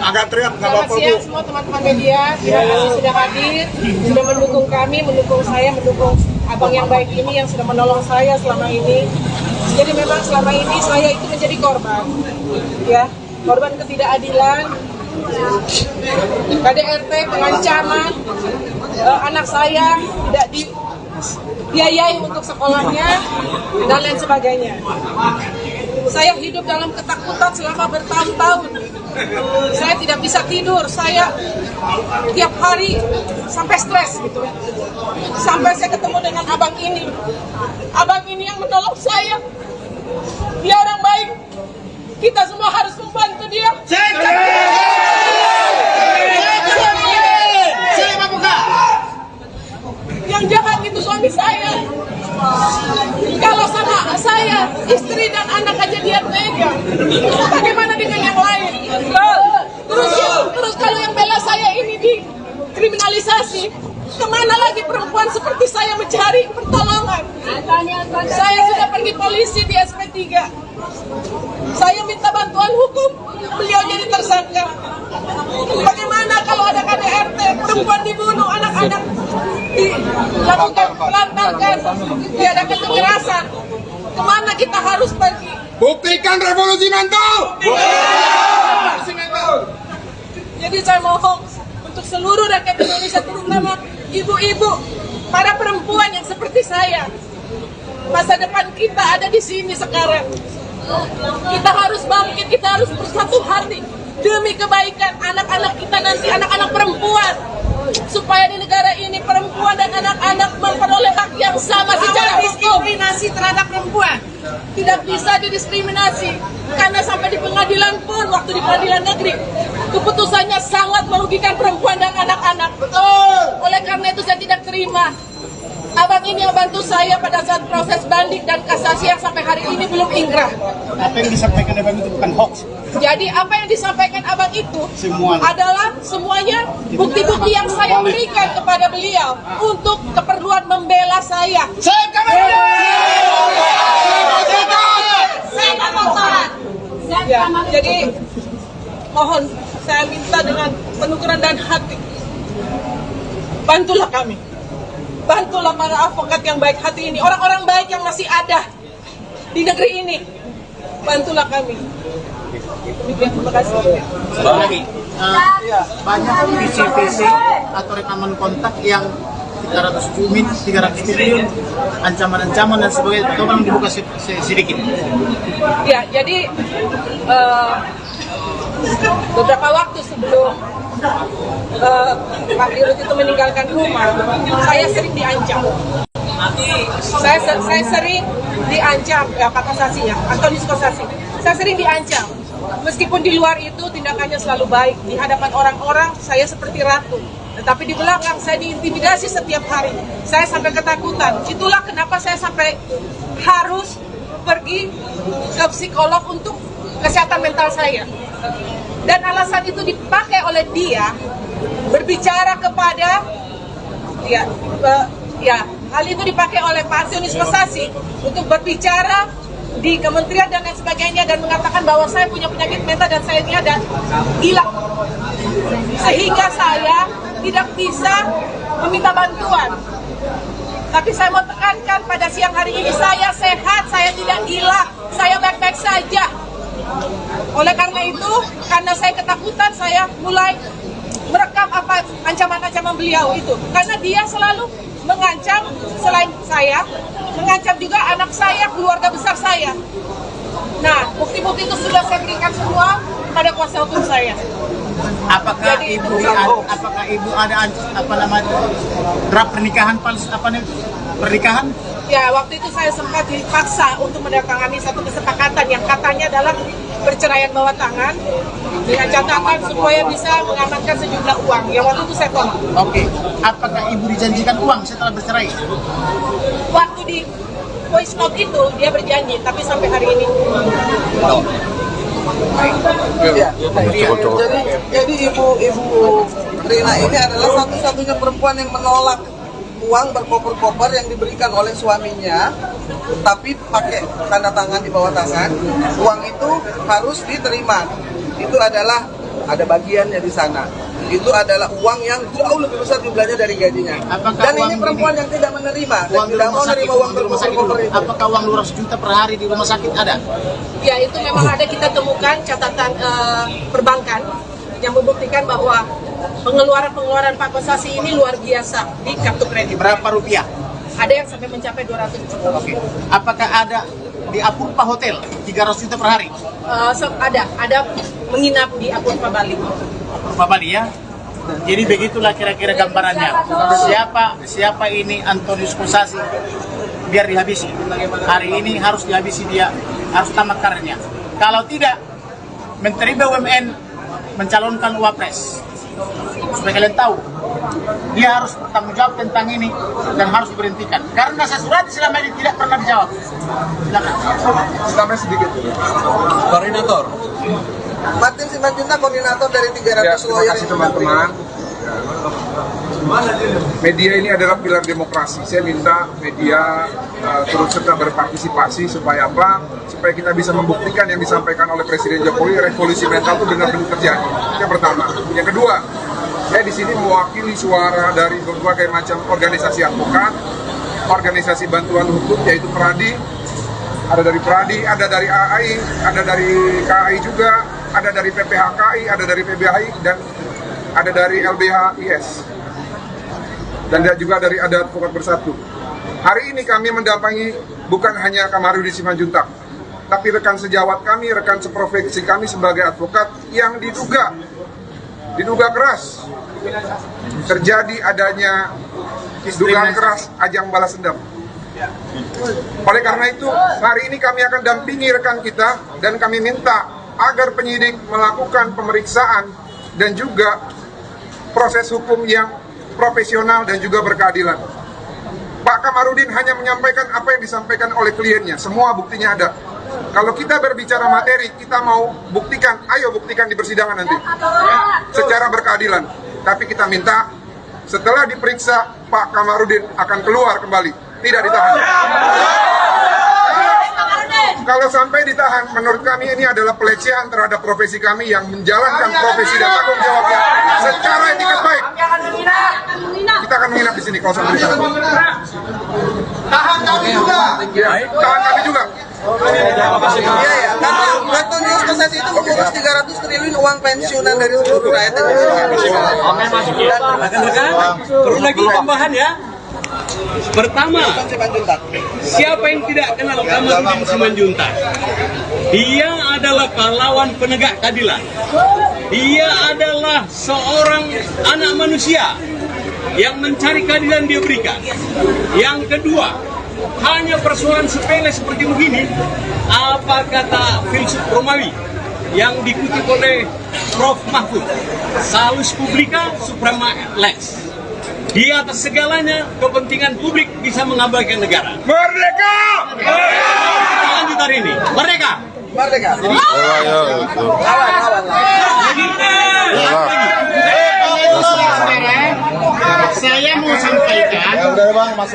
S3: Agak teriak nggak
S11: Selamat
S3: apa-apa bu.
S11: siang semua teman-teman media. Terima kasih sudah hadir, sudah mendukung kami, mendukung saya, mendukung abang yang baik ini yang sudah menolong saya selama ini. Jadi memang selama ini saya itu menjadi korban, ya, korban ketidakadilan, KDRT, pengancaman, anak saya tidak dibiayai untuk sekolahnya dan lain sebagainya. Saya hidup dalam ketakutan selama bertahun-tahun. Saya tidak bisa tidur. Saya tiap hari sampai stres gitu. Sampai saya ketemu dengan abang ini. Abang ini yang menolong saya. Dia orang baik. Kita semua harus membantu dia. Yang jahat itu suami saya. Kalau sama saya, istri dan anak aja dia tega. Bagaimana dengan yang lain? Terus kalau yang bela saya ini dikriminalisasi, kemana lagi perempuan seperti saya mencari pertolongan? Saya sudah pergi polisi di SP3. Saya minta bantuan hukum, beliau jadi tersangka. Bagaimana kalau ada KDRT, perempuan dibunuh, anak-anak dilakukan pelantarkan, diadakan kekerasan? Kemana kita harus pergi?
S3: Buktikan revolusi mental.
S11: Jadi saya mohon untuk seluruh rakyat Indonesia, terutama ibu-ibu, para perempuan yang seperti saya, masa depan kita ada di sini sekarang. Kita harus bangkit, kita harus bersatu hati demi kebaikan anak-anak kita nanti, anak-anak perempuan, supaya di negara ini perempuan dan anak-anak memperoleh hak yang yang sama secara diskriminasi terhadap perempuan. Tidak bisa didiskriminasi karena sampai di pengadilan pun, waktu di pengadilan negeri, keputusannya sangat merugikan perempuan dan anak-anak. Oleh karena itu saya tidak terima. Abang ini yang bantu saya pada saat proses banding dan kasasi yang sampai hari ini belum ingkrah.
S4: Apa yang disampaikan abang itu bukan hoax.
S11: Jadi apa yang disampaikan abang itu
S4: Semuanya.
S11: adalah semuanya bukti-bukti yang saya berikan kepada beliau untuk keperluan membela saya. Ya, jadi mohon saya minta dengan penuh kerendahan hati, bantulah kami. Bantulah para advokat yang baik hati ini, orang-orang baik yang masih ada di negeri ini. Bantulah kami. Demikian, terima kasih.
S2: Banyak visi-visi atau rekaman kontak yang 300 triliun, ancaman-ancaman dan sebagainya. Tolong dibuka sedikit.
S11: Ya, jadi beberapa waktu sebelum Pak Dirut itu meninggalkan rumah, saya sering diancam. Saya sering diancam, Pak Kosasi ya, Antonius Kosasi. Saya sering diancam. Meskipun di luar itu tindakannya selalu baik, di hadapan orang-orang saya seperti ratu. Tetapi di belakang saya diintimidasi setiap hari. Saya sampai ketakutan. Itulah kenapa saya sampai harus pergi ke psikolog untuk kesehatan mental saya. Dan alasan itu dipakai oleh dia berbicara kepada hal itu dipakai oleh Pak Antonius Kosasi untuk berbicara di kementerian dan lain sebagainya dan mengatakan bahwa saya punya penyakit mental dan saya ini ada gila, sehingga saya tidak bisa meminta bantuan. Tapi saya mau tekankan pada siang hari ini, saya sehat, saya tidak gila, saya baik-baik saja. Oleh karena itu, karena saya ketakutan, saya mulai merekam apa ancaman-ancaman beliau itu. Karena dia selalu mengancam, selain saya, mengancam juga anak saya, keluarga besar saya. Nah, bukti-bukti itu sudah saya berikan semua pada kuasa hukum saya.
S2: Apakah ibu ada draft pernikahan palsu pernikahan?
S11: Ya, waktu itu saya sempat dipaksa untuk mendatangani satu kesepakatan yang katanya adalah perceraian bawah tangan dengan catatan supaya bisa mengamankan sejumlah uang. Yang waktu itu saya tolak.
S2: Oke. Apakah ibu dijanjikan uang setelah bercerai?
S11: Waktu di voice note itu dia berjanji, tapi sampai hari ini.
S3: Jadi ibu Rina ini adalah satu-satunya perempuan yang menolak uang berkoper-koper yang diberikan oleh suaminya, tapi pakai tanda tangan di bawah tangan. Uang itu harus diterima. Itu adalah ada bagiannya di sana. Itu adalah uang yang jauh lebih besar jumlahnya dari gajinya. Dan ini perempuan yang tidak menerima dan tidak mau menerima uang berkoper-koper itu.
S2: Apakah uang 200 juta per hari di rumah sakit ada?
S11: Ya, itu memang ada, kita temukan catatan perbankan yang membuktikan bahwa pengeluaran Pak Kosasi ini luar biasa di kartu kredit.
S2: Berapa rupiah?
S11: Ada yang sampai mencapai 200 juta.
S2: Oke. Apakah ada di Apurpa Hotel 300 juta per hari?
S11: Ada menginap di Apurpa Bali.
S2: Apurpa Bali ya. Jadi begitulah kira-kira gambarannya. Siapa ini Antonius Kosasi? Biar dihabisi. Hari ini harus dihabisi dia, harus tamat karirnya. Kalau tidak, Menteri BUMN mencalonkan Wapres. Supaya kalian tahu, dia harus bertanggung jawab tentang ini dan harus diberhentikan. Karena sesuatu selama ini tidak pernah dijawab. Silakan.
S8: Tambah sedikit. Koordinator.
S3: Martin Simanjuntak, koordinator dari 300 lawyer.
S8: Terima kasih teman-teman. Media ini adalah pilar demokrasi. Saya minta media turut serta berpartisipasi supaya apa? Supaya kita bisa membuktikan yang disampaikan oleh Presiden Jokowi, revolusi mental itu benar-benar terjadi. Yang pertama. Yang kedua, saya di sini mewakili suara dari berbagai macam organisasi advokat, organisasi bantuan hukum, yaitu PRADI. Ada dari PRADI, ada dari AI, ada dari KAI juga, ada dari PPHKI, ada dari PBHI, dan ada dari LBHIS. Dan juga dari Ada Advokat Bersatu. Hari ini kami mendampingi bukan hanya Kamarudin Simanjuntak, tapi rekan sejawat kami, rekan seprofesi kami sebagai advokat yang diduga keras terjadi adanya dugaan keras ajang balas dendam. Oleh karena itu, hari ini kami akan dampingi rekan kita dan kami minta agar penyidik melakukan pemeriksaan dan juga proses hukum yang profesional dan juga berkeadilan. Pak Kamarudin hanya menyampaikan apa yang disampaikan oleh kliennya, semua buktinya ada. Kalau kita berbicara materi, kita mau buktikan, ayo buktikan di persidangan nanti, secara berkeadilan. Tapi kita minta, setelah diperiksa, Pak Kamarudin akan keluar kembali, tidak ditahan. Kalau sampai ditahan, menurut kami ini adalah pelecehan terhadap profesi kami yang menjalankan profesi dan tanggung jawabnya secara etikat baik. Kita akan menginap di sini kalau sampai ditahan.
S3: Tahan kami juga.
S8: Tahan kami juga.
S3: Iya ya, Kantor News Kosasi itu mengurus 300 triliun uang pensiunan dari seluruh rakyat Indonesia.
S10: Dan rekan-rekan, perlu lagi tambahan ya. Pertama, siapa yang tidak kenal Kamarudin Simanjuntak? Dia adalah pahlawan penegak keadilan. Dia adalah seorang anak manusia yang mencari keadilan dia berikan. Yang kedua, hanya persoalan sepele seperti begini, apa kata filsuf Romawi yang dikutip oleh Prof. Mahfud, salus publica suprema lex. Di atas segalanya, kepentingan publik bisa mengabaikan negara.
S8: Merdeka!
S10: Kita lanjut hari ini. Merdeka!
S3: Merdeka.
S4: Saya mau sampaikan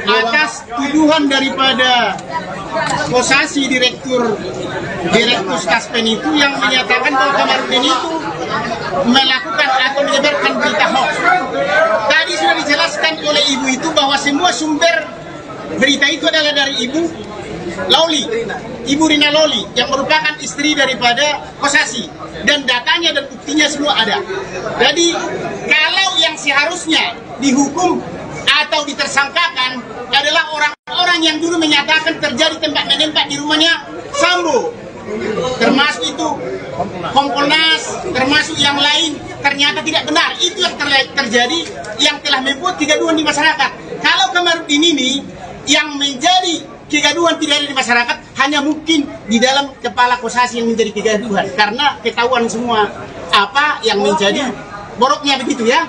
S4: atas tuduhan daripada Kosasi Direktur Taspen itu yang menyatakan bahwa Kamarudin itu melakukan atau menyebarkan berita hoax. Tadi sudah dijelaskan oleh ibu itu bahwa semua sumber berita itu adalah dari ibu Loli, Ibu Rina Loli, yang merupakan istri daripada Kosasi, dan datanya dan buktinya semua ada. Jadi kalau yang seharusnya dihukum atau ditersangkakan adalah orang-orang yang dulu menyatakan terjadi tembak menembak di rumahnya Sambo, termasuk itu Kompolnas, termasuk yang lain, ternyata tidak benar. Itu yang terjadi, yang telah membuat kegaduhan di masyarakat. Kalau Kamarudin ini yang menjadi kegaduhan tidak ada di masyarakat, hanya mungkin di dalam kepala Kosasi yang menjadi kegaduhan, karena ketahuan semua apa yang menjadi boroknya, begitu ya.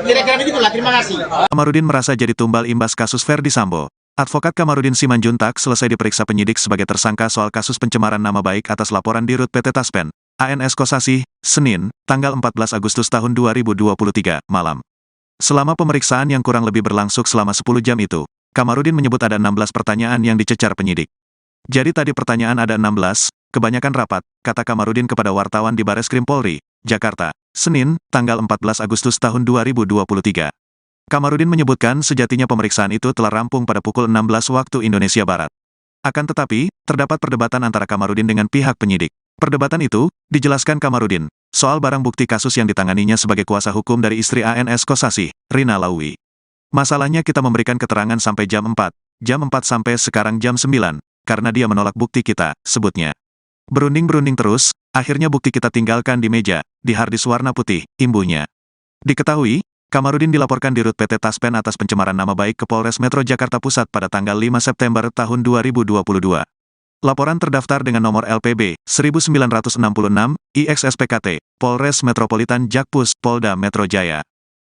S4: Kira-kira begitulah, terima kasih.
S1: Kamarudin merasa jadi tumbal imbas kasus Ferdi Sambo. Advokat Kamarudin Simanjuntak selesai diperiksa penyidik sebagai tersangka soal kasus pencemaran nama baik atas laporan di RUT PT Taspen, ANS Kosasi, Senin, tanggal 14 Agustus tahun 2023, malam. Selama pemeriksaan yang kurang lebih berlangsung selama 10 jam itu, Kamarudin menyebut ada 16 pertanyaan yang dicecar penyidik. Jadi tadi pertanyaan ada 16, kebanyakan rapat, kata Kamarudin kepada wartawan di Bareskrim Polri, Jakarta, Senin, tanggal 14 Agustus tahun 2023. Kamarudin menyebutkan sejatinya pemeriksaan itu telah rampung pada pukul 16 waktu Indonesia Barat. Akan tetapi, terdapat perdebatan antara Kamarudin dengan pihak penyidik. Perdebatan itu, dijelaskan Kamarudin, soal barang bukti kasus yang ditanganinya sebagai kuasa hukum dari istri ANS Kosasi, Rina Lawwi. Masalahnya kita memberikan keterangan sampai jam 4 sampai sekarang jam 9, karena dia menolak bukti kita, sebutnya. Berunding-berunding terus, akhirnya bukti kita tinggalkan di meja, di harddisk warna putih, imbuhnya. Diketahui, Kamarudin dilaporkan di RUT PT Taspen atas pencemaran nama baik ke Polres Metro Jakarta Pusat pada tanggal 5 September tahun 2022. Laporan terdaftar dengan nomor LPB 1966 IXSPKT, Polres Metropolitan Jakpus, Polda Metro Jaya.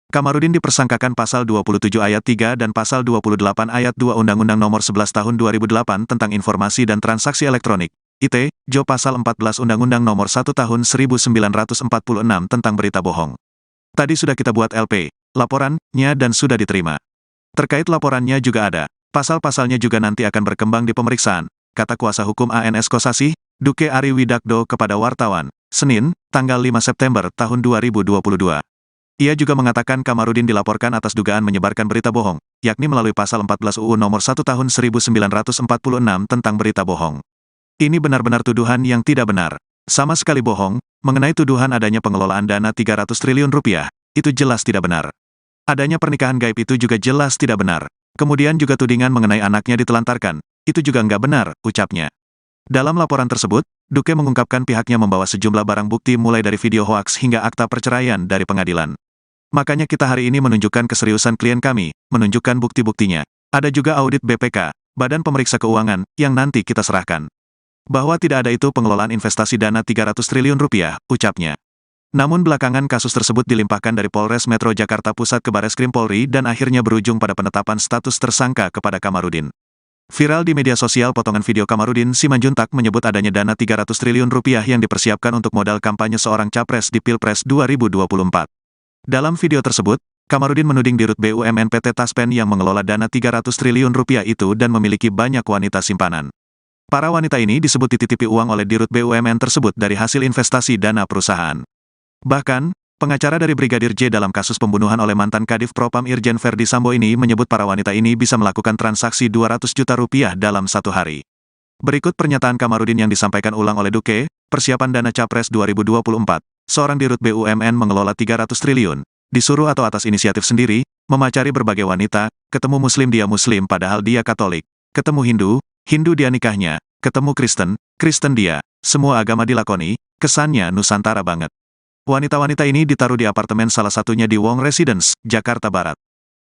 S1: Kamarudin dipersangkakan pasal 27 ayat 3 dan pasal 28 ayat 2 Undang-Undang nomor 11 tahun 2008 tentang informasi dan transaksi elektronik, IT, Jo pasal 14 Undang-Undang nomor 1 tahun 1946 tentang berita bohong. Tadi sudah kita buat LP, laporannya dan sudah diterima. Terkait laporannya juga ada, pasal-pasalnya juga nanti akan berkembang di pemeriksaan, kata kuasa hukum ANS Kosasi, Duke Ari Widakdo kepada wartawan, Senin, tanggal 5 September tahun 2022. Ia juga mengatakan Kamarudin dilaporkan atas dugaan menyebarkan berita bohong, yakni melalui pasal 14 UU nomor 1 tahun 1946 tentang berita bohong. Ini benar-benar tuduhan yang tidak benar. Sama sekali bohong, mengenai tuduhan adanya pengelolaan dana 300 triliun rupiah, itu jelas tidak benar. Adanya pernikahan gaib itu juga jelas tidak benar. Kemudian juga tudingan mengenai anaknya ditelantarkan, itu juga nggak benar, ucapnya. Dalam laporan tersebut, Duke mengungkapkan pihaknya membawa sejumlah barang bukti mulai dari video hoaks hingga akta perceraian dari pengadilan. Makanya kita hari ini menunjukkan keseriusan klien kami, menunjukkan bukti-buktinya. Ada juga audit BPK, Badan Pemeriksa Keuangan, yang nanti kita serahkan. Bahwa tidak ada itu pengelolaan investasi dana 300 triliun rupiah, ucapnya. Namun belakangan kasus tersebut dilimpahkan dari Polres Metro Jakarta Pusat ke Bareskrim Polri dan akhirnya berujung pada penetapan status tersangka kepada Kamarudin. Viral di media sosial potongan video Kamarudin Simanjuntak menyebut adanya dana 300 triliun rupiah yang dipersiapkan untuk modal kampanye seorang capres di Pilpres 2024. Dalam video tersebut, Kamarudin menuding Dirut BUMN PT Taspen yang mengelola dana 300 triliun rupiah itu dan memiliki banyak wanita simpanan. Para wanita ini disebut dititipi uang oleh Dirut BUMN tersebut dari hasil investasi dana perusahaan. Bahkan, pengacara dari Brigadir J dalam kasus pembunuhan oleh mantan Kadif Propam Irjen Verdi Sambo ini menyebut para wanita ini bisa melakukan transaksi 200 juta rupiah dalam satu hari. Berikut pernyataan Kamarudin yang disampaikan ulang oleh Duke, persiapan dana Capres 2024, seorang Dirut BUMN mengelola 300 triliun, disuruh atau atas inisiatif sendiri, memacari berbagai wanita, ketemu Muslim dia Muslim padahal dia Katolik, ketemu Hindu dia nikahnya, ketemu Kristen dia, semua agama dilakoni, kesannya Nusantara banget. Wanita-wanita ini ditaruh di apartemen salah satunya di Wong Residence, Jakarta Barat.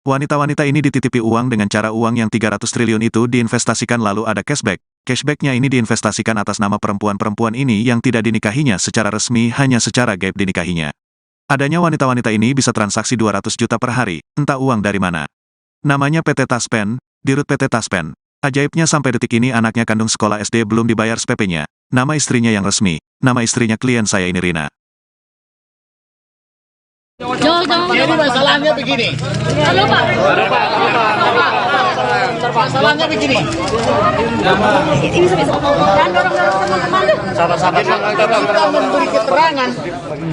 S1: Wanita-wanita ini dititipi uang dengan cara uang yang 300 triliun itu diinvestasikan lalu ada cashback. Cashbacknya ini diinvestasikan atas nama perempuan-perempuan ini yang tidak dinikahinya secara resmi hanya secara gaib dinikahinya. Adanya wanita-wanita ini bisa transaksi 200 juta per hari, entah uang dari mana. Namanya PT Taspen, Dirut PT Taspen. Ajaibnya sampai detik ini anaknya kandung sekolah SD belum dibayar SPP-nya. Nama istrinya yang resmi, nama istrinya klien saya ini Rina.
S2: Jadi masalahnya begini. Masalahnya begini.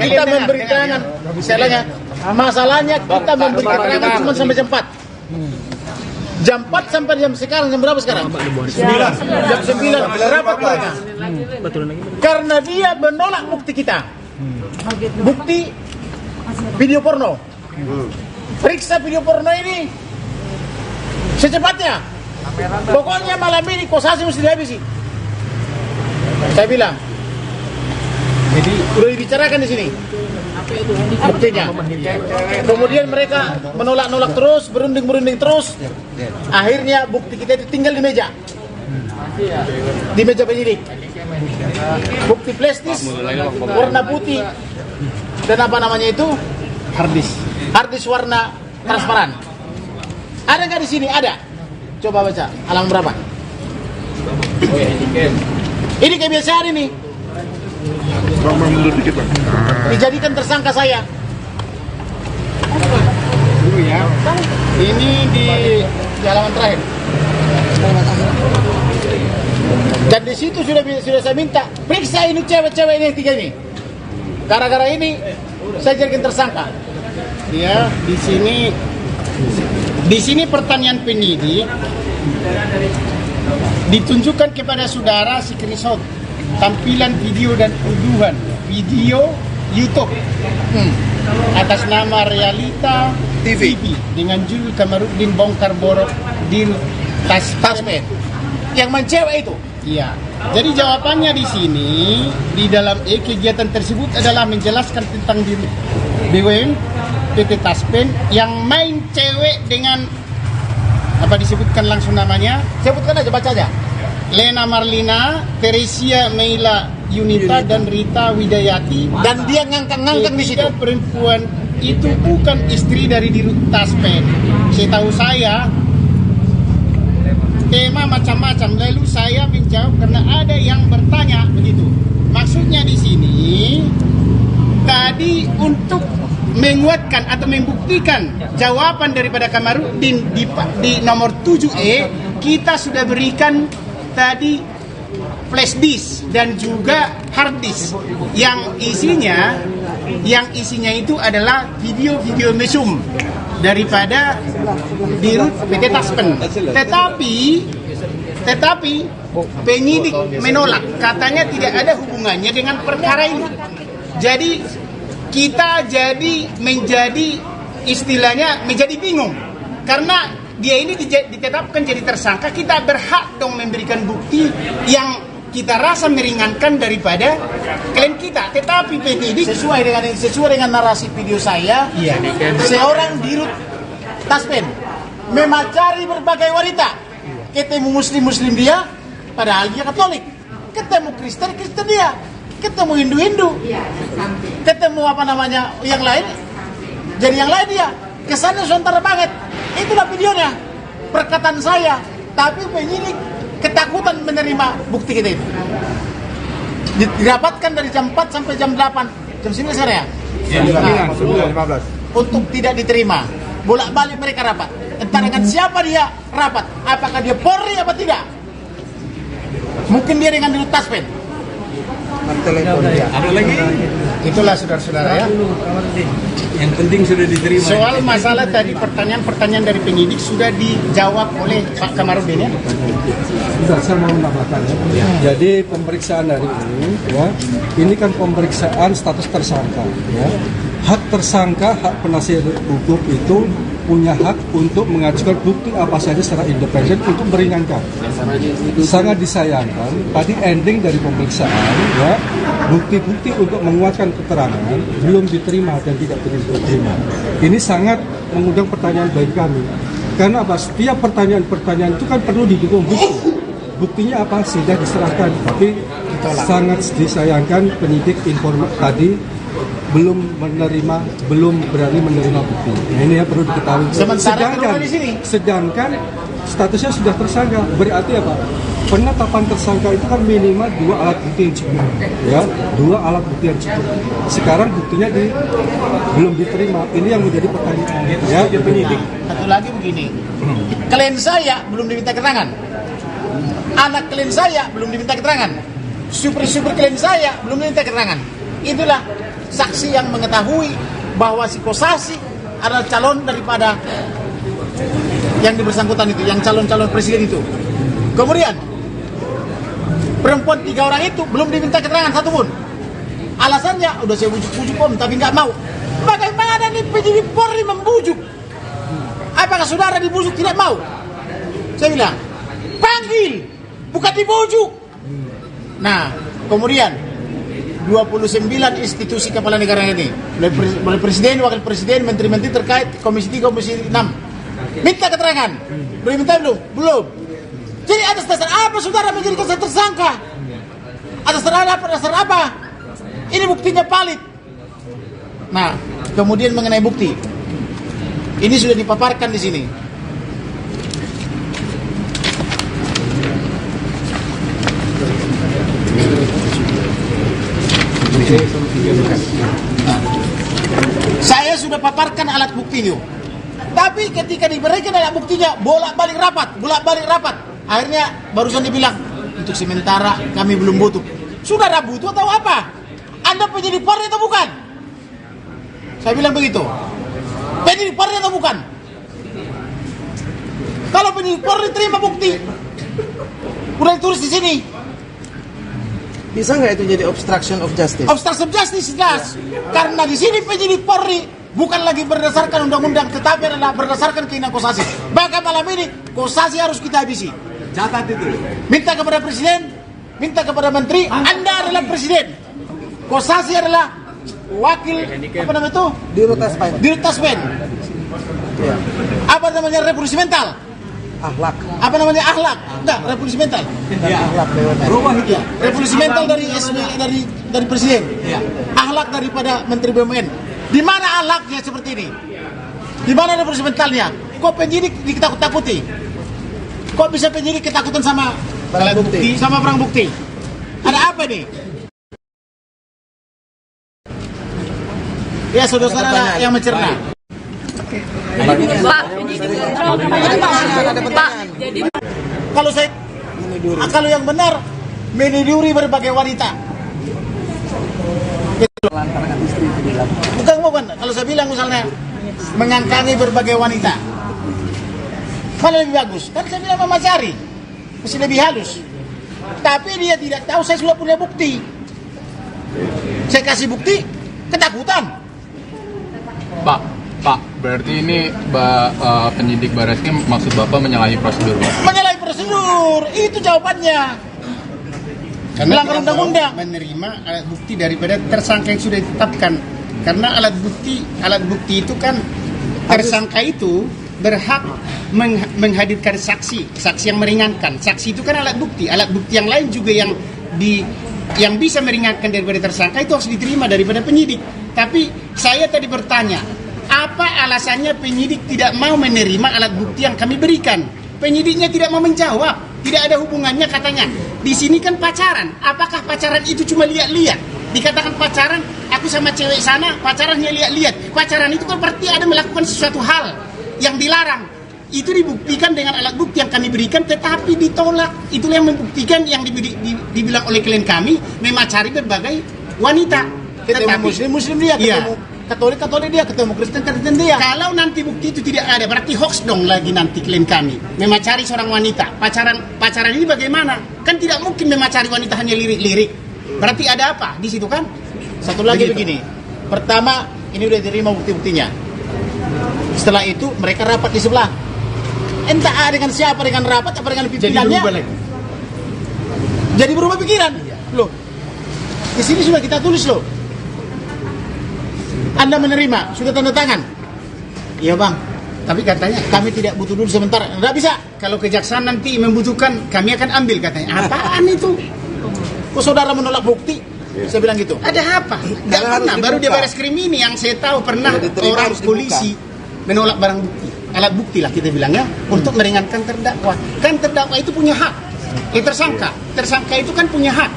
S2: Kita memberi keterangan. Misalnya, masalahnya kita memberi keterangan cuma sampai jam 4. Jam 4 sampai jam sekarang, jam berapa sekarang? 9. Jam 9, rapat mereka. Karena dia menolak bukti kita. Bukti video porno. Periksa video porno ini secepatnya. Pokoknya malam ini kosasi mesti dihabisi. Saya bilang. Jadi udah dibicarakan di sini. Buktinya. Kemudian mereka menolak-nolak terus, berunding terus. Akhirnya bukti kita itu tinggal di meja. Di meja penyidik. Bukti plastis warna putih dan apa namanya itu? Harddisk warna transparan. Ada nggak di sini? Ada. Coba baca halaman berapa? Ini kebiasaan ini. Dijadikan tersangka saya. Ini di halaman terakhir. Dan di situ sudah saya minta periksa ini cewek-cewek ini tiga ini. Gara-gara ini saya jadikan tersangka. Ya, di sini pertanyaan penyidik ditunjukkan kepada saudara si Krisot tampilan video dan tuduhan video YouTube atas nama Realita TV dengan judul Kamarudin bongkar borok di Taspen yang mencewek itu. Iya. Jadi jawabannya di sini di dalam kegiatan tersebut adalah menjelaskan tentang BUMN PT Taspen yang main cewek dengan apa disebutkan langsung namanya? Sebutkan aja, baca aja. Lena Marlina, Teresia Meila Yunita dan Rita Widayati. Dan dia ngangkang di situ. Perempuan itu bukan istri dari Dirut Taspen. Setahu saya tema macam-macam. Lalu saya menjawab karena ada yang bertanya begitu. Maksudnya di sini tadi untuk menguatkan atau membuktikan jawaban daripada Kamarudin di nomor 7E kita sudah berikan tadi flash disk dan juga hard disk yang isinya itu adalah video-video mesum daripada Dirut PT Taspen. Tetapi penyidik menolak, katanya tidak ada hubungannya dengan perkara ini. Jadi kita menjadi istilahnya menjadi bingung karena dia ini ditetapkan jadi tersangka, kita berhak dong memberikan bukti yang kita rasa meringankan daripada klaim kita. Tetapi penyidik sesuai dengan narasi video saya, seorang Dirut Taspen memacari berbagai wanita, ketemu muslim dia, padahal dia Katolik. Ketemu Kristen dia, ketemu Hindu, ketemu yang lain, jadi yang lain dia. Kesannya sementara banget. Itulah videonya, perkataan saya. Tapi penyidik ketakutan menerima bukti kita itu. Dirapatkan dari jam 4 sampai jam 8, jam 9 sore ya? Nah,
S5: 15.
S2: untuk tidak diterima. Bolak-balik mereka rapat. Entah dengan siapa dia rapat. Apakah dia Polri apa tidak? Mungkin dia dengan Dirut Taspen.
S3: Ada lagi?
S4: Itulah saudara-saudara ya.
S3: Yang penting sudah diterima.
S4: Soal masalah tadi pertanyaan dari penyidik sudah dijawab oleh Pak Kamarudin ya.
S5: Bentar, saya mau menambahkan ya. Jadi pemeriksaan hari ini, ya, ini kan pemeriksaan status tersangka. Ya. Hak tersangka, hak penasihat hukum itu punya hak untuk mengajukan bukti apa saja secara independen untuk meringankan. Sangat disayangkan, tadi ending dari pemeriksaan, ya, bukti-bukti untuk menguatkan keterangan belum diterima dan tidak diterima. Ini sangat mengundang pertanyaan bagi kami. Karena apa? Setiap pertanyaan-pertanyaan itu kan perlu didukung bukti. Buktinya apa? Sudah diserahkan. Tapi sangat disayangkan penyidik tadi belum berani menerima bukti. Nah, ini ya perlu diketahui. Sedangkan statusnya sudah tersangka. Berarti apa? Penetapan tersangka itu kan minimal 2 alat bukti yang cukup. Ya, 2 alat bukti yang cukup. Sekarang buktinya belum diterima. Ini yang menjadi pertanyaan. Ya, penyidik.
S2: Satu lagi begini. Klien saya belum diminta keterangan. Anak klien saya belum diminta keterangan. Super klien saya belum diminta keterangan. Itulah saksi yang mengetahui bahwa si Kosasi adalah calon daripada yang bersangkutan itu, yang calon-calon presiden itu. Kemudian perempuan 3 orang itu belum diminta keterangan satupun. Alasannya udah saya bujuk-bujuk om tapi nggak mau. Bagaimana nih penyidik Polri membujuk? Apakah saudara dibujuk tidak mau? Saya bilang panggil, bukan dibujuk. Nah, kemudian 29 institusi kepala negara ini, mulai presiden, wakil presiden, menteri-menteri terkait, komisi 3, komisi 6, minta keterangan. Belum minta belum. Jadi atas dasar apa saudara menjadikan saya tersangka? Atas dasar apa? Ini buktinya valid. Nah, kemudian mengenai bukti, ini sudah dipaparkan di sini. Saya sudah paparkan alat buktinya. Tapi ketika diberikan alat buktinya, bolak-balik rapat. Akhirnya barusan dibilang, untuk sementara kami belum butuh. Saudara butuh atau apa? Anda penyidik Polri atau bukan? Saya bilang begitu. Penyidik Polri atau bukan? Kalau penyidik Polri terima bukti, udah ditulis di sini.
S7: Bisa nggak itu jadi obstruction of justice?
S2: Obstruction of justice jelas. Karena di sini penyidik Polri bukan lagi berdasarkan undang-undang, tetapi adalah berdasarkan keinginan Kosasi. Bahkan malam ini Kosasi harus kita habisi.
S3: Catat itu.
S2: Minta kepada presiden, minta kepada menteri, Anda adalah presiden. Kosasi adalah wakil apa namanya itu? Dirut Taspen.
S7: Ya.
S2: Apa namanya revolusi mental?
S7: Akhlak.
S2: Apa namanya akhlak? Enggak, revolusi mental.
S7: Ya. Akhlak BUMN.
S3: Berubah itu.
S2: Ya, revolusi mental dari dari presiden.
S3: Ya.
S2: Akhlak daripada menteri BUMN. Di mana akhlaknya seperti ini? Di mana revolusi mentalnya? Kok penyidik ditakut-takuti? Kok bisa penyidik ketakutan sama
S7: barang bukti?
S2: Sama barang bukti? Ada apa nih? Ya, saudara-saudara yang mencerna. Kalau yang benar meniduri berbagai wanita. Bukan. Kalau saya bilang misalnya mengangkangi berbagai wanita, mana lebih bagus? Kan saya bilang Mama Cari mesti lebih halus. Tapi dia tidak tahu saya sudah punya bukti. Saya kasih bukti, ketakutan.
S6: Pak, berarti ini penyidik Barreskrim maksud Bapak menyalahi prosedur, Pak? Menyalahi
S2: prosedur, itu jawabannya.
S4: Karena
S2: melanggar undang-undang.
S4: Menerima alat bukti daripada tersangka yang sudah ditetapkan. Karena alat bukti itu kan tersangka itu berhak menghadirkan saksi yang meringankan. Saksi itu kan alat bukti yang lain juga yang bisa meringankan daripada tersangka itu harus diterima daripada penyidik. Tapi saya tadi bertanya, apa alasannya penyidik tidak mau menerima alat bukti yang kami berikan? Penyidiknya tidak mau menjawab, tidak ada hubungannya katanya. Di sini kan pacaran, apakah pacaran itu cuma lihat-lihat? Dikatakan pacaran, aku sama cewek sana, pacarannya lihat-lihat. Pacaran itu kan berarti ada melakukan sesuatu hal yang dilarang. Itu dibuktikan dengan alat bukti yang kami berikan, tetapi ditolak. Itulah yang membuktikan yang dibilang oleh klien kami, memacari berbagai wanita.
S2: Ketemu muslim dia, ketemu Katolik dia, ketemu Kristen dia.
S4: Kalau nanti bukti itu tidak ada, berarti hoax dong lagi nanti klien kami. Memacari seorang wanita. Pacaran ini bagaimana? Kan tidak mungkin memacari wanita hanya lirik-lirik. Berarti ada apa di situ kan?
S2: Satu lagi begini. Pertama, ini udah diterima bukti-buktinya. Setelah itu mereka rapat di sebelah. Entah dengan siapa, dengan rapat apa dengan pimpinannya. Jadi berubah pikiran. Loh. Di sini sudah kita tulis loh. Anda menerima, sudah tanda tangan. Iya bang,
S4: tapi katanya
S2: kami tidak butuh dulu sebentar. Nggak bisa.
S4: Kalau kejaksaan nanti membutuhkan, kami akan ambil katanya. Apaan itu?
S2: Kok saudara menolak bukti? Saya bilang gitu.
S4: Ada apa? Nggak pernah. Baru di Bareskrim ini yang saya tahu pernah orang polisi menolak barang bukti. Alat bukti lah kita bilangnya untuk meringankan terdakwa. Kan terdakwa itu punya hak. Tersangka itu kan punya hak.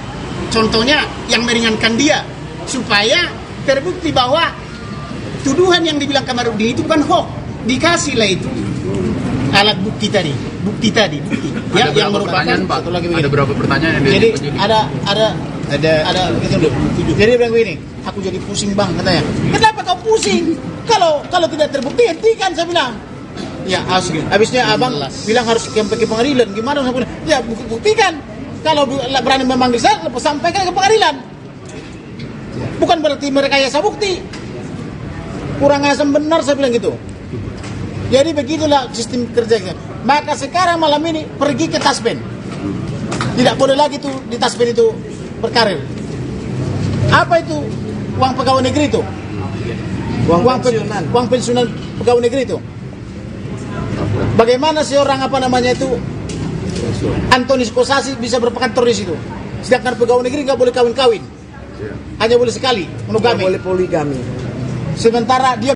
S4: Contohnya yang meringankan dia supaya terbukti bahwa tuduhan yang dibilang Kamarudin itu bukan hoax. Dikasihlah itu alat bukti tadi.
S6: Ya, yang merupakan Pak. Ada berapa pertanyaan yang
S2: jadi ada gitu loh. Jadi dia bilang begini, aku jadi pusing bang katanya. Kenapa kau pusing? Kalau tidak terbukti hentikan saya bilang. Ya asli. Habisnya abang bilang harus sampai ke pengadilan. Gimana saya bilang? Ya buktikan. Kalau berani memanggil saya, sampaikan ke pengadilan. Bukan berarti merekayasa bukti. Kurang asam benar saya bilang gitu. Jadi begitulah sistem kerjanya. Maka sekarang malam ini pergi ke Taspen. Tidak boleh lagi tuh di Taspen itu berkarir. Apa itu uang pegawai negeri itu? Uang pensiunan pegawai negeri itu. Bagaimana seorang itu Antoni Skosasi bisa berkantor di situ? Sedangkan pegawai negeri nggak boleh kawin-kawin. Hanya boleh sekali monogami.
S3: Boleh poligami.
S2: Sementara dia